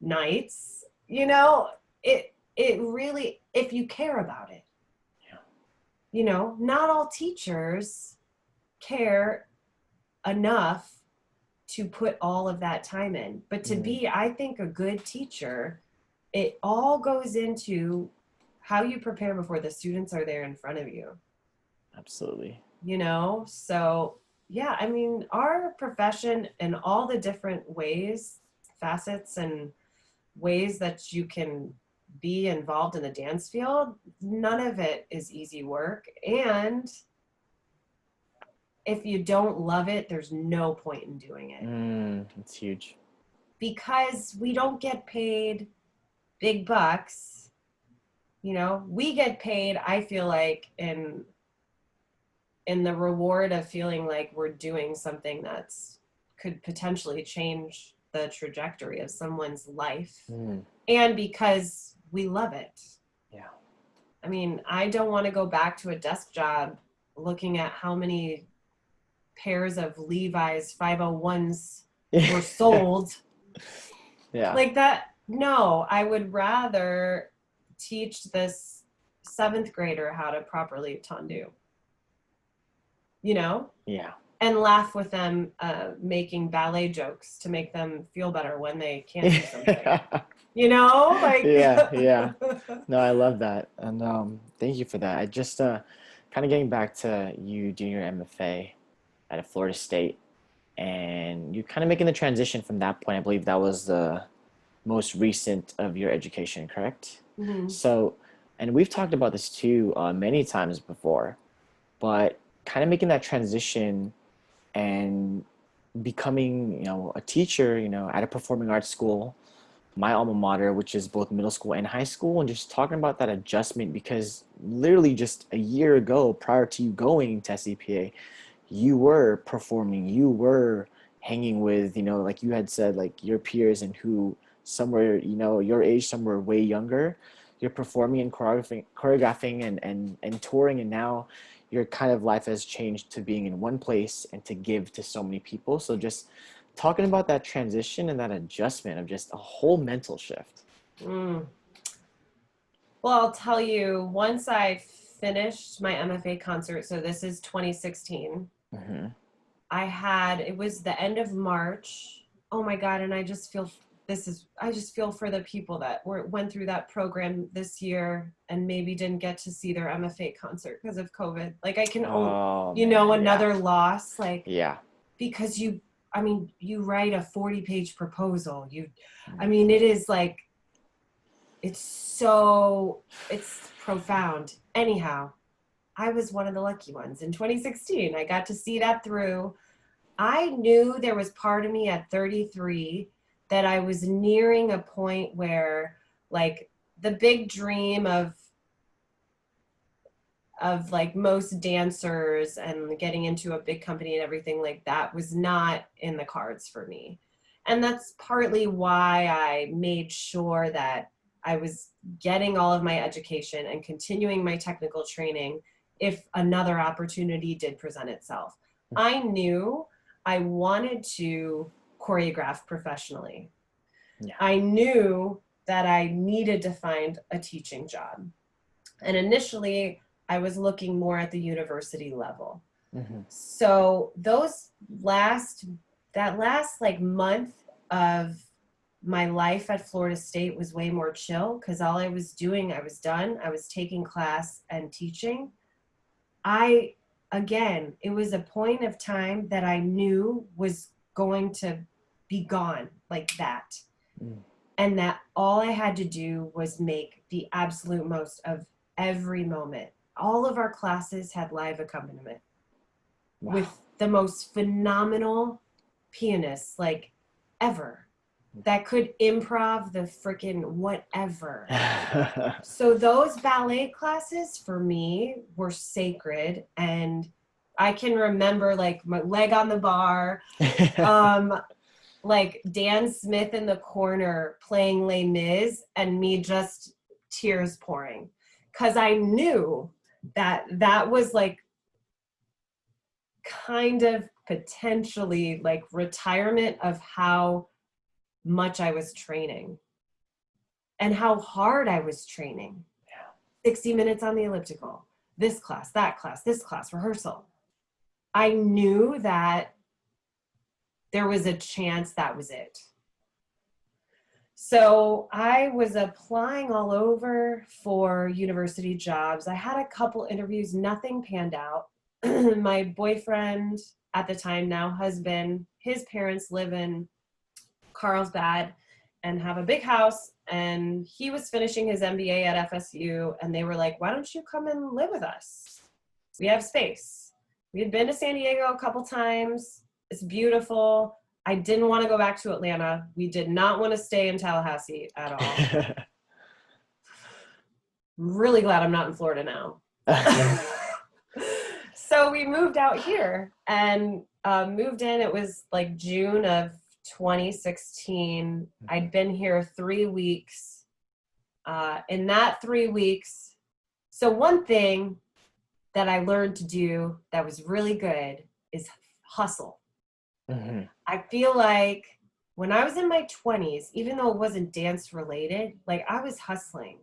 nights, you know, it really, if you care about it, Yeah. you know, not all teachers care enough to put all of that time in. But to Mm. be, I think, a good teacher, it all goes into how you prepare before the students are there in front of you, Absolutely. you know? So, yeah, I mean, our profession in all the different ways, facets, and ways that you can be involved in the dance field, none of it is easy work. And if you don't love it, there's no point in doing it, It's huge. because we don't get paid big bucks. You know, we get paid, I feel like, in the reward of feeling like we're doing something that's could potentially change the trajectory of someone's life, Mm. and because we love it. Yeah. I mean, I don't want to go back to a desk job looking at how many pairs of Levi's 501s were sold. Yeah. Like that. No, I would rather teach this 7th grader how to properly tendu, you know, Yeah. and laugh with them, making ballet jokes to make them feel better when they can't do something, you know, like. Yeah. Yeah. No, I love that. And thank you for that. I just kind of getting back to you doing your MFA at Florida State, and you kind of making the transition from that point. I believe that was the most recent of your education, correct? Mhm. So, and we've talked about this too many times before, but kind of making that transition and becoming, you know, a teacher, you know, at a performing arts school, my alma mater, which is both middle school and high school, and just talking about that adjustment because literally just a year ago, prior to you going to SCPA, you were performing, you were hanging with, like you had said, like your peers and who somewhere, your age, somewhere way younger, you're performing and choreographing and touring, and now your kind of life has changed to being in one place and to give to so many people. So just talking about that transition and that adjustment of just a whole mental shift. Mm. Well, I'll tell you, once I finished my MFA concert, so this is 2016, Mm-hmm. it was the end of March. Oh my God. And I just feel for the people that went through that program this year and maybe didn't get to see their MFA concert because of COVID. Like I can, another loss, like, Yeah. because you write a 40-page proposal. It is like, it's profound. Anyhow, I was one of the lucky ones. In 2016, I got to see that through. I knew there was part of me at 33 that I was nearing a point where, like, the big dream of like most dancers and getting into a big company and everything like that was not in the cards for me. And that's partly why I made sure that I was getting all of my education and continuing my technical training if another opportunity did present itself. I knew I wanted to choreograph professionally. Yeah. I knew that I needed to find a teaching job. And initially, I was looking more at the university level. Mm-hmm. So that last like month of my life at Florida State was way more chill because all I was doing, I was done. I was taking class and teaching. It was a point of time that I knew was going to be gone like that. Mm. And that all I had to do was make the absolute most of every moment. All of our classes had live accompaniment. Wow. With the most phenomenal pianists, like, ever, that could improv the freaking whatever. So those ballet classes for me were sacred. And I can remember, like, my leg on the bar, like Dan Smith in the corner playing Les Mis and me just tears pouring. Because I knew that was like kind of potentially like retirement of how much I was training and how hard I was training. Yeah. 60 minutes on the elliptical, this class, that class, this class, rehearsal. I knew that there was a chance that was it. So I was applying all over for university jobs. I had a couple interviews, nothing panned out. My boyfriend at the time, now husband, his parents live in Carlsbad and have a big house. And he was finishing his MBA at FSU. And they were like, why don't you come and live with us? We have space. We had been to San Diego a couple times. It's beautiful. I didn't want to go back to Atlanta. We did not want to stay in Tallahassee at all. I'm really glad I'm not in Florida now. So we moved out here and moved in. It was like June of 2016. I'd been here 3 weeks. In that 3 weeks, so one thing that I learned to do that was really good is hustle. Mm-hmm. I feel like when I was in my 20s, even though it wasn't dance related, like I was hustling,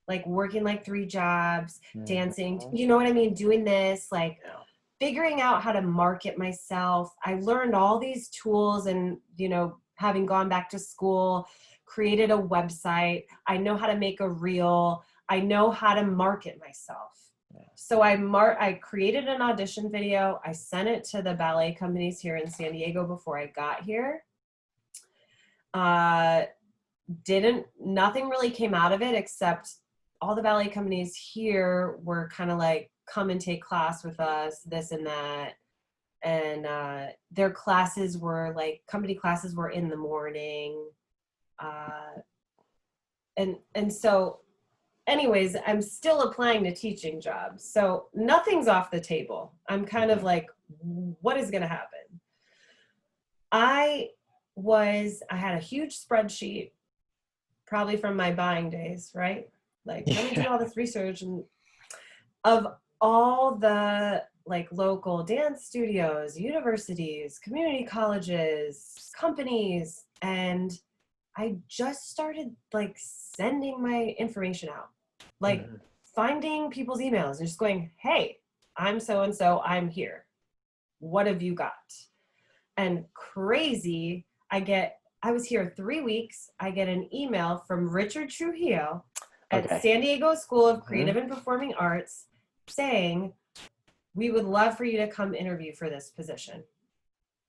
like working like 3 jobs, dancing, you know what I mean? Doing this, like figuring out how to market myself. I learned all these tools and, having gone back to school, created a website. I know how to make a reel. I know how to market myself. So I created an audition video. I sent it to the ballet companies here in San Diego before I got here. Nothing really came out of it except all the ballet companies here were kind of like, come and take class with us, this and that. And their classes were like, company classes were in the morning. and so anyways, I'm still applying to teaching jobs. So nothing's off the table. I'm kind of like, what is going to happen? I had a huge spreadsheet, probably from my buying days, right? Like, let me do all this research and of all the like local dance studios, universities, community colleges, companies, and I just started like sending my information out, like finding people's emails and just going, hey, I'm so-and-so, I'm here. What have you got? And crazy, I was here 3 weeks. I get an email from Richard Trujillo at San Diego School of Creative and Performing Arts saying, we would love for you to come interview for this position.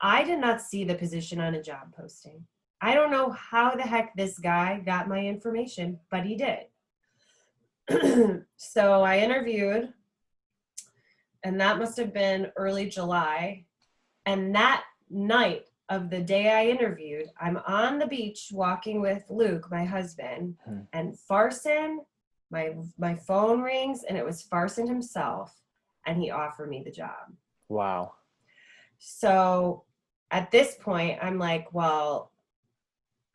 I did not see the position on a job posting. I don't know how the heck this guy got my information, but he did. So I interviewed, and that must have been early July. And that night of the day I interviewed, I'm on the beach walking with Luke, my husband, and Farson, my phone rings, and it was Farson himself, and he offered me the job. Wow. So at this point, I'm like, well,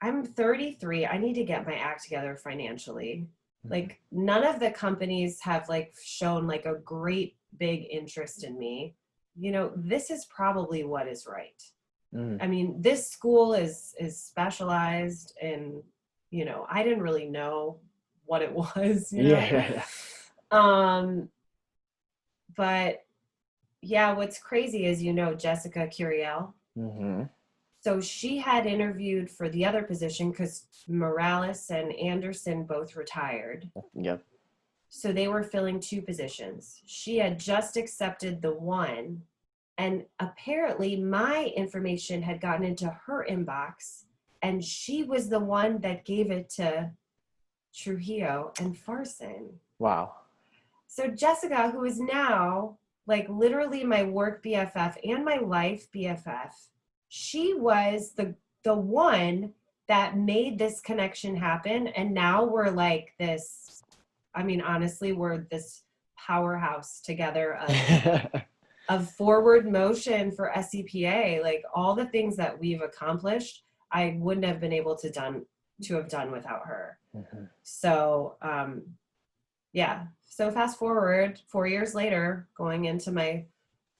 I'm 33. I need to get my act together financially. Like, none of the companies have like shown like a great big interest in me. You know, this is probably what is right. I mean, this school is specialized in, you know, I didn't really know what it was, you know? But yeah, what's crazy is, you know, Jessica Curiel. So she had interviewed for the other position because Morales and Anderson both retired. Yep. So they were filling 2 positions. She had just accepted the one, and apparently my information had gotten into her inbox, and she was the one that gave it to Trujillo and Farson. Wow. So Jessica, who is now like literally my work BFF and my life BFF, she was the one that made this connection happen. And now we're like this, I mean, honestly, we're this powerhouse together of forward motion for SCPA. Like, all the things that we've accomplished, I wouldn't have been able to have done without her. So, yeah. So fast forward 4 years later, going into my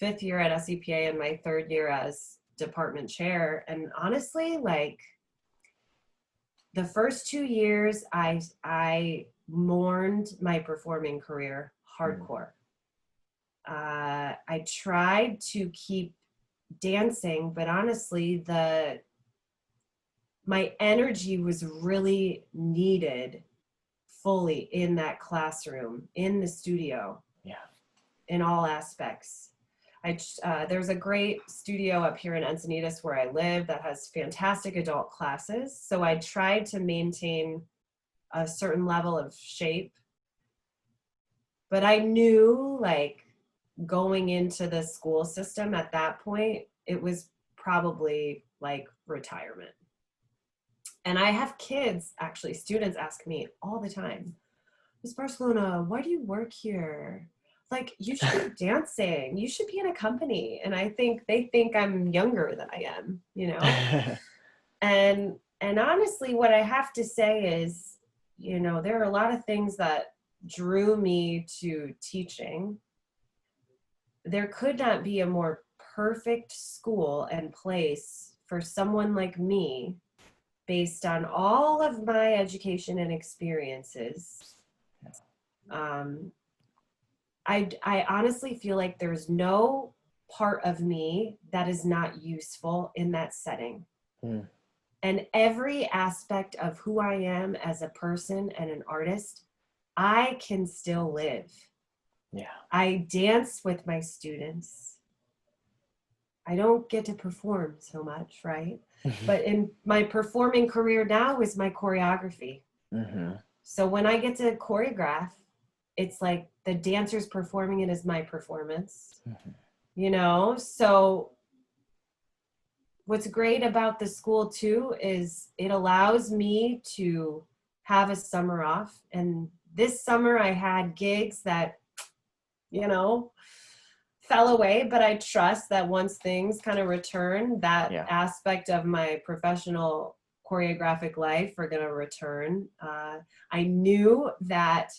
5th year at SCPA and my 3rd year as department chair. And honestly, like, the first 2 years, I mourned my performing career hardcore. I tried to keep dancing, but honestly, my energy was really needed fully in that classroom, in the studio, in all aspects. There's a great studio up here in Encinitas where I live that has fantastic adult classes. So I tried to maintain a certain level of shape, but I knew, like, going into the school system at that point, it was probably like retirement. And I have kids, actually, students ask me all the time, Ms. Barcelona, why do you work here? Like, you should be dancing. You should be in a company. And they think I'm younger than I am, you know? And honestly, what I have to say is, you know, there are a lot of things that drew me to teaching. There could not be a more perfect school and place for someone like me, based on all of my education and experiences. I honestly feel like there's no part of me that is not useful in that setting. And every aspect of who I am as a person and an artist, I can still live. I dance with my students. I don't get to perform so much, right? But in my performing career now is my choreography. So when I get to choreograph, it's like the dancers performing it as my performance, you know? So what's great about the school too is it allows me to have a summer off. And this summer I had gigs that, you know, fell away, but I trust that once things kind of return, that aspect of my professional choreographic life are going to return. I knew that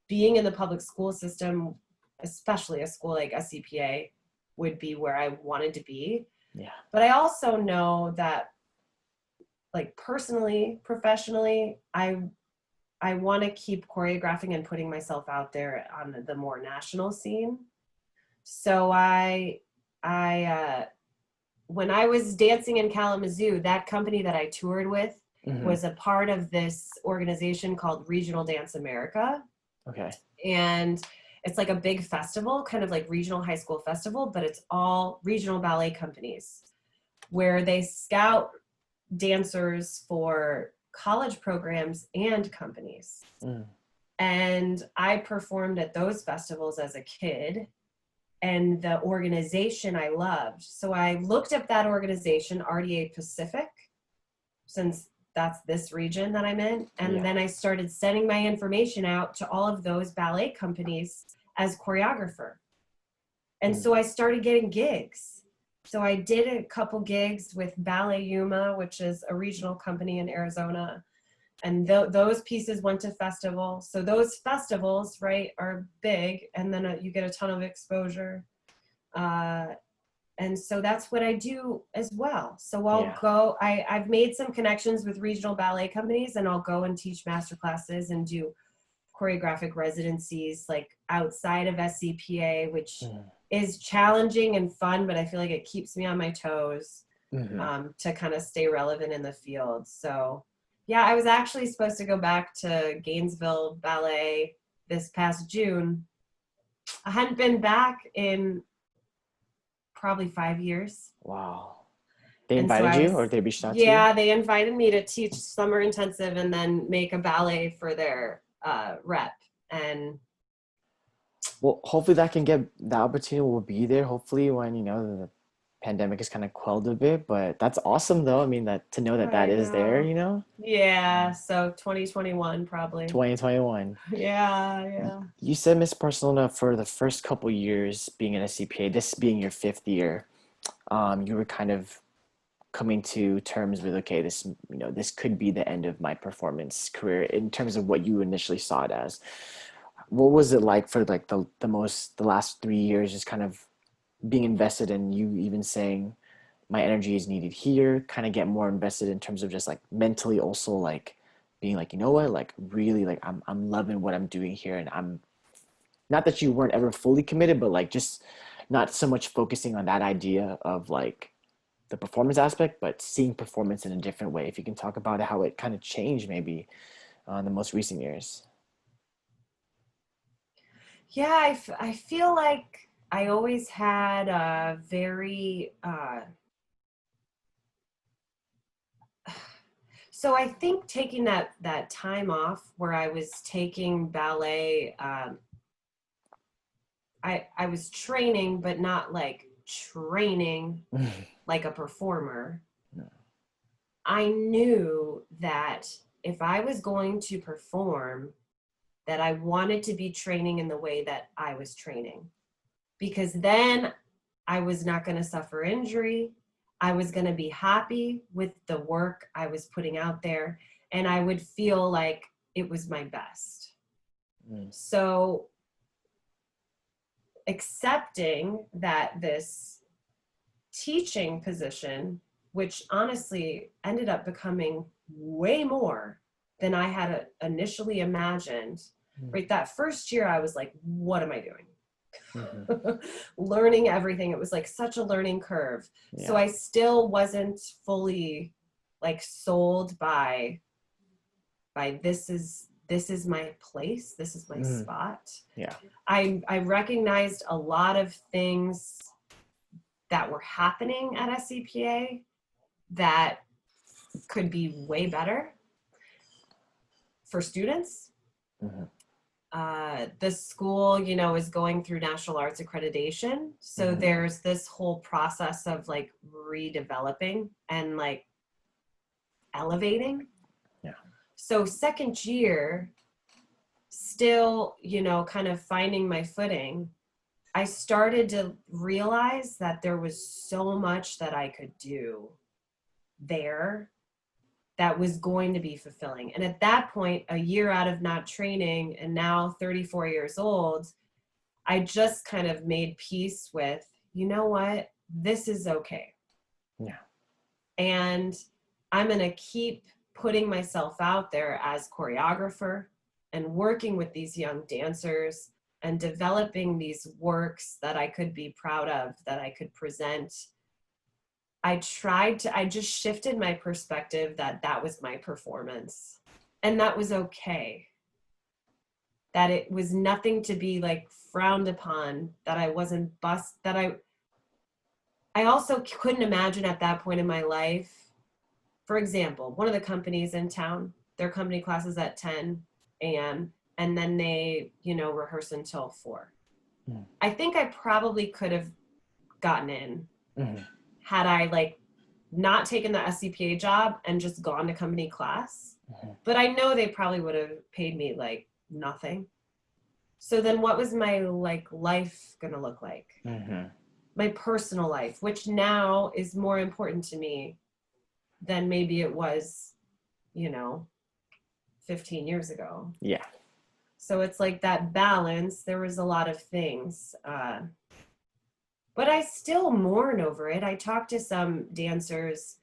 being in the public school system, especially a school like SCPA, would be where I wanted to be. Yeah. But I also know that, like, personally, professionally, I want to keep choreographing and putting myself out there on the more national scene. So when I was dancing in Kalamazoo, that company that I toured with was a part of this organization called Regional Dance America. Okay. And it's like a big festival, kind of like regional high school festival, but it's all regional ballet companies where they scout dancers for college programs and companies. And I performed at those festivals as a kid, and the organization I loved. So I looked up that organization, RDA Pacific, since that's this region that I'm in. And then I started sending my information out to all of those ballet companies as choreographer. And so I started getting gigs. So I did a couple gigs with Ballet Yuma, which is a regional company in Arizona. And those pieces went to festivals. So those festivals, right, are big, and then you get a ton of exposure. And so that's what I do as well. So I'll go, I've made some connections with regional ballet companies, and I'll go and teach master classes and do choreographic residencies like outside of SCPA, which is challenging and fun, but I feel like it keeps me on my toes to kind of stay relevant in the field. So yeah, I was actually supposed to go back to Gainesville Ballet this past June. I hadn't been back in probably 5 years. Wow. They invited you, or they reached out to you? Yeah, they invited me to teach summer intensive and then make a ballet for their rep. And well, hopefully that opportunity will be there. Hopefully when, you know, the pandemic is kind of quelled a bit, but that's awesome though. I mean, to know that is there, you know? Yeah, so 2021 probably. 2021. Yeah. You said, Miss Barcelona, for the first couple years being in a CPA, this being your 5th year, you were kind of coming to terms with, okay, this could be the end of my performance career in terms of what you initially saw it as. What was it like for like the last 3 years, just kind of being invested in, you even saying my energy is needed here, kind of get more invested in terms of just like mentally also like being like, you know what, like really like I'm loving what I'm doing here, and I'm not that you weren't ever fully committed, but like just not so much focusing on that idea of like the performance aspect, but seeing performance in a different way. If you can talk about how it kind of changed maybe in the most recent years. Yeah, I feel like I always had a very, so I think taking that time off where I was taking ballet, I was training, but not like training like a performer. No. I knew that if I was going to perform, that I wanted to be training in the way that I was training, because then I was not going to suffer injury. I was going to be happy with the work I was putting out there, and I would feel like it was my best. So accepting that this teaching position, which honestly ended up becoming way more than I had initially imagined. Right, that first year I was like, what am I doing? Learning everything. It was like such a learning curve. Yeah. So I still wasn't fully like sold by this is my place, this is my spot. Yeah. I recognized a lot of things that were happening at SCPA that could be way better for students. The school, you know, is going through national arts accreditation. So there's this whole process of like redeveloping and like elevating. Yeah. So second year, still, you know, kind of finding my footing, I started to realize that there was so much that I could do there that was going to be fulfilling. And at that point, a year out of not training and now 34 years old, I just kind of made peace with, you know what, this is okay. Yeah. And I'm going to keep putting myself out there as choreographer and working with these young dancers and developing these works that I could be proud of, that I could present. I just shifted my perspective that was my performance, and that was okay. That it was nothing to be like frowned upon, that I wasn't that I also couldn't imagine at that point in my life. For example, one of the companies in town, their company classes at 10 a.m. and then they, you know, rehearse until 4. I think I probably could have gotten in had I like not taken the SCPA job and just gone to company class. But I know they probably would have paid me like nothing. So then what was my like life gonna look like? My personal life, which now is more important to me than maybe it was, you know, 15 years ago. Yeah. So it's like that balance. There was a lot of things, but I still mourn over it. I talked to some dancers.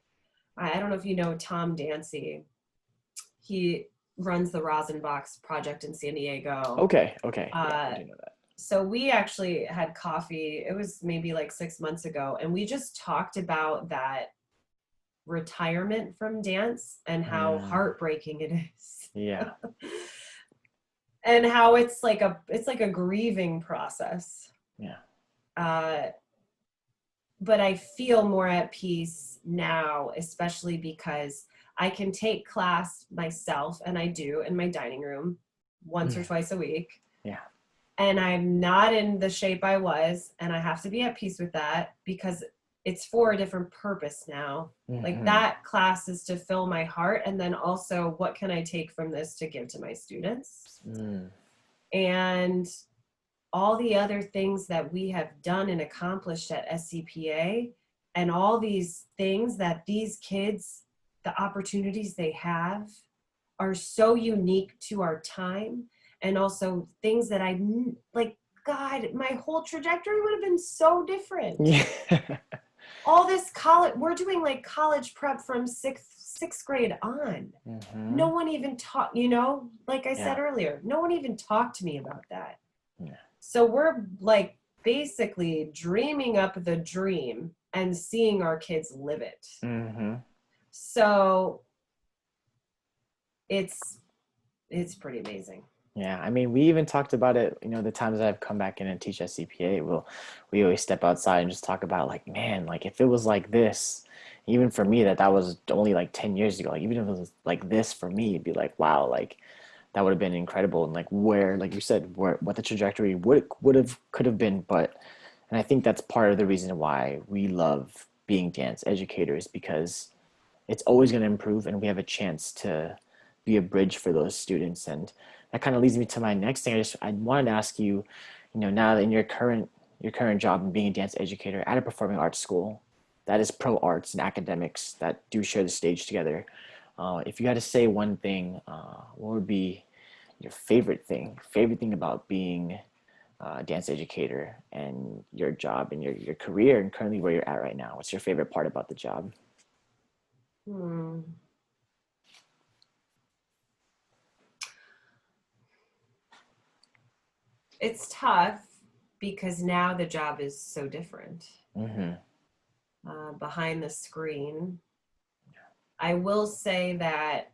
I don't know if you know Tom Dancy. He runs the Rosenbach's project in San Diego. Okay. Yeah, I do know that. So we actually had coffee. It was maybe like 6 months ago. And we just talked about that retirement from dance and how heartbreaking it is. Yeah. And how it's like a grieving process. Yeah. But I feel more at peace now, especially because I can take class myself, and I do in my dining room once or twice a week. Yeah. And I'm not in the shape I was, and I have to be at peace with that because it's for a different purpose now. Like that class is to fill my heart, and then also what can I take from this to give to my students? And all the other things that we have done and accomplished at SCPA, and all these things that these kids, the opportunities they have are so unique to our time. And also things that I like, God, my whole trajectory would have been so different. Yeah. All this college, we're doing like college prep from sixth grade on. No one even taught, you know, like I said earlier, no one even talked to me about that. Yeah. So we're like basically dreaming up the dream and seeing our kids live it. So it's pretty amazing. Yeah, I mean, we even talked about it, you know, the times that I've come back in and teach SCPA, we always step outside and just talk about like, man, like if it was like this, even for me, that was only like 10 years ago, like even if it was like this for me, it'd be like, wow, like that would have been incredible. And like where, like you said, what the trajectory could have been. And I think that's part of the reason why we love being dance educators, because it's always going to improve and we have a chance to be a bridge for those students. And that kind of leads me to my next thing. I wanted to ask you, you know, now that in your current job in being a dance educator at a performing arts school that is pro arts and academics that do share the stage together, if you had to say one thing, what would be your favorite thing about being a dance educator and your job and your career and currently where you're at right now? What's your favorite part about the job? It's tough because now the job is so different. Behind the screen, I will say that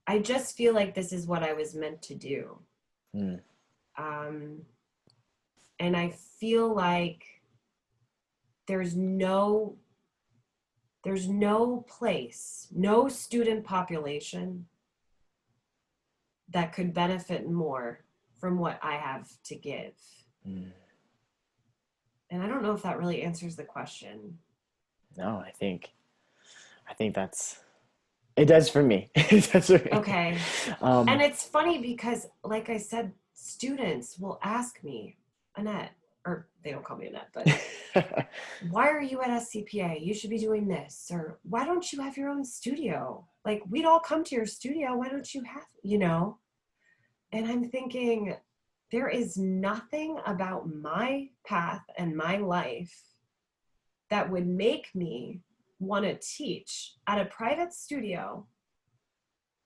I just feel like this is what I was meant to do. And I feel like there's no place, no student population that could benefit more from what I have to give. And I don't know if that really answers the question. No, I think It does for me. It does for me. Okay. And Um, it's funny because, like I said, students will ask me, Annette, or they don't call me Annette, but why are you at SCPA? You should be doing this. Or why don't you have your own studio? Like, we'd all come to your studio. Why don't you have, you know? And I'm thinking, there is nothing about my path and my life that would make me want to teach at a private studio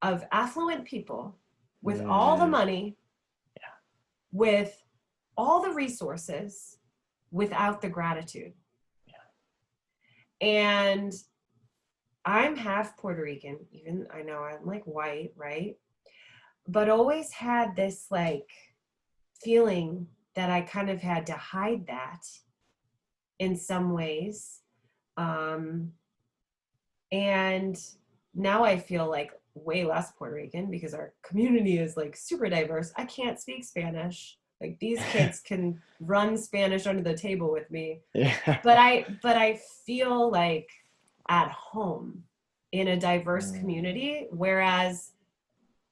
of affluent people with all the money, with all the resources, without the gratitude. And I'm half Puerto Rican, even I know I'm like white, right? But always had this like feeling that I kind of had to hide that in some ways. And now I feel like way less Puerto Rican because our community is like super diverse. I can't speak Spanish. Like these kids can run Spanish under the table with me. yeah. But I feel like at home in a diverse community, whereas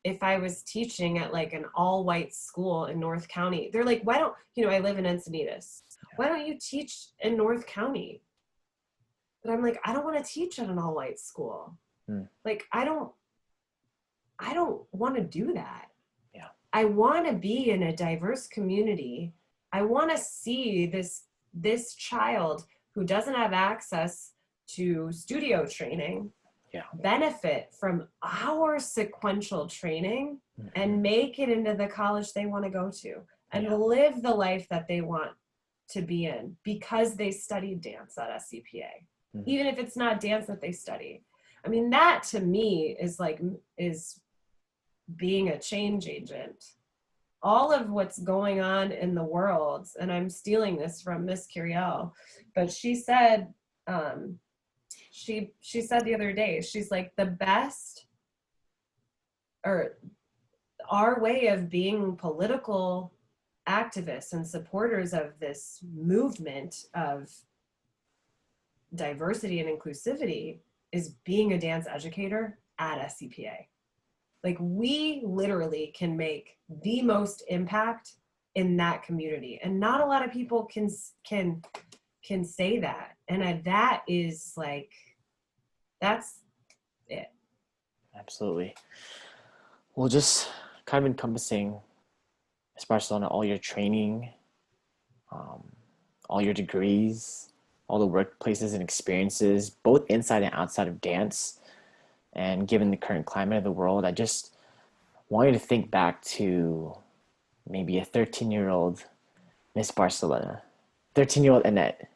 if I was teaching at like an all-white school in North County, they're like, why don't, you know, I live in Encinitas. Why don't you teach in North County? But I'm like, I don't want to teach at an all-white school. Like, I don't want to do that. Yeah. I want to be in a diverse community. I want to see this child who doesn't have access to studio training benefit from our sequential training and make it into the college they want to go to and live the life that they want to be in because they studied dance at SCPA, even if it's not dance that they study. I mean, that to me is being a change agent. All of what's going on in the world, and I'm stealing this from Miss Curiel, but she said, she said the other day, she's like, the best, or our way of being political activists and supporters of this movement of diversity and inclusivity is being a dance educator at SCPA. Like, we literally can make the most impact in that community, and not a lot of people can say that. And that is like, that's it. Absolutely. Well, just kind of encompassing, Ms. Barcelona, all your training, all your degrees, all the workplaces and experiences, both inside and outside of dance. And given the current climate of the world, I just wanted to think back to maybe a 13-year-old Miss Barcelona, 13-year-old Annette,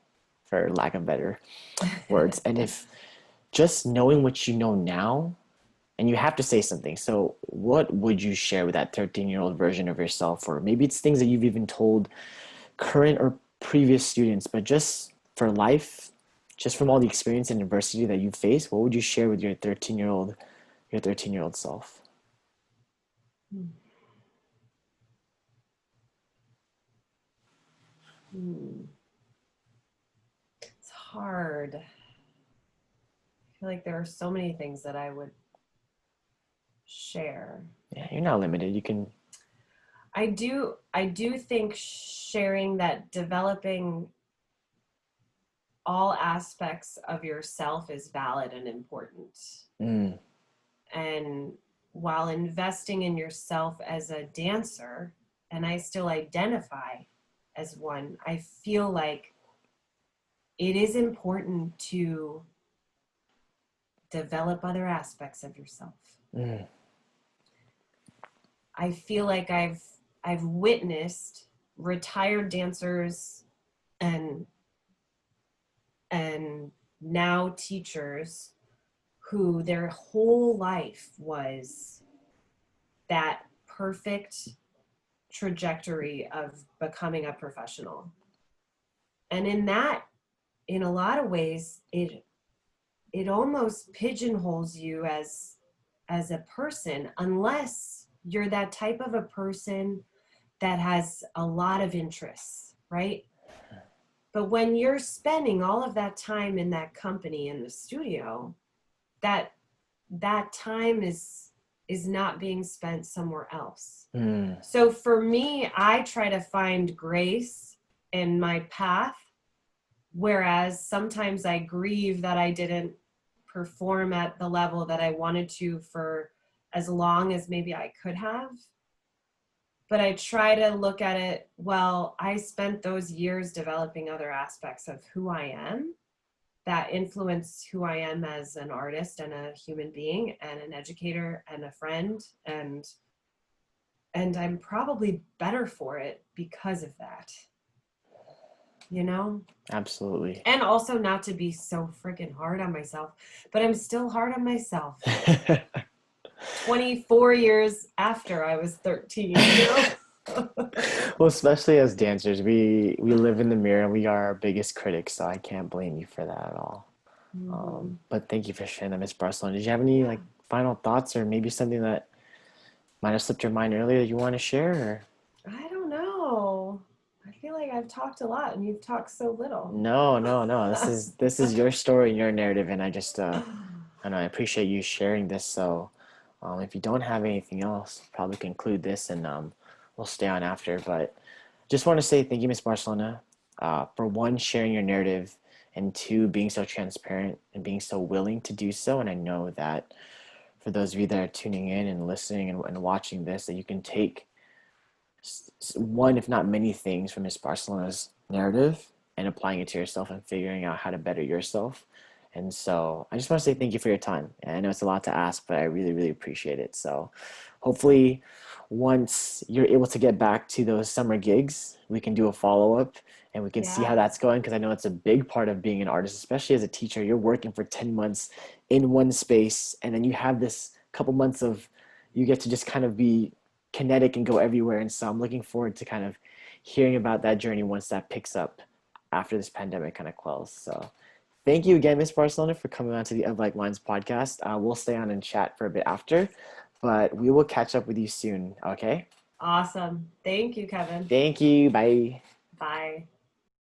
for lack of better words. And if just knowing what you know now, and you have to say something. So what would you share with that 13-year-old version of yourself? Or maybe it's things that you've even told current or previous students, but just for life, just from all the experience and adversity that you face, what would you share with your 13-year-old self? It's hard. I feel like there are so many things that I would share. Yeah, you're not limited. You can. I do think sharing that developing all aspects of yourself is valid and important. And while investing in yourself as a dancer, and I still identify as one, I feel like it is important to develop other aspects of yourself. I feel like I've witnessed retired dancers and now teachers who their whole life was that perfect trajectory of becoming a professional. And in a lot of ways, it almost pigeonholes you as a person, unless you're that type of a person that has a lot of interests, right? But when you're spending all of that time in that company in the studio, that that time is not being spent somewhere else. Mm. So for me, I try to find grace in my path, whereas sometimes I grieve that I didn't perform at the level that I wanted to for as long as maybe I could have. But I try to look at it, well, I spent those years developing other aspects of who I am that influence who I am as an artist and a human being and an educator and a friend, and I'm probably better for it because of that, you know? Absolutely. And also not to be so freaking hard on myself, but I'm still hard on myself. 24 years after I was 13, you know? Well, especially as dancers, we live in the mirror and we are our biggest critics, so I can't blame you for that at all. Mm-hmm. But thank you for sharing that, Miss Barcelona. Did you have any like final thoughts or maybe something that might have slipped your mind earlier that you want to share? Or? I don't know. I feel like I've talked a lot and you've talked so little. No, no, no. This is your story and your narrative, and I just I appreciate you sharing this. So, if you don't have anything else, probably conclude this, and we'll stay on after. But just want to say thank you, Miss Barcelona, for one, sharing your narrative, and two, being so transparent and being so willing to do so. And I know that for those of you that are tuning in and listening and watching this, that you can take one, if not many things from Miss Barcelona's narrative and applying it to yourself and figuring out how to better yourself. And so I just want to say thank you for your time. And I know it's a lot to ask, but I really, really appreciate it. So hopefully once you're able to get back to those summer gigs, we can do a follow-up and we can see how that's going, because I know it's a big part of being an artist, especially as a teacher. You're working for 10 months in one space, and then you have this couple months of you get to just kind of be kinetic and go everywhere. And so I'm looking forward to kind of hearing about that journey once that picks up after this pandemic kind of quells. So thank you again, Miss Barcelona, for coming on to the Of Like Minds podcast. We'll stay on and chat for a bit after, but we will catch up with you soon. Okay. Awesome. Thank you, Kevin. Thank you. Bye. Bye.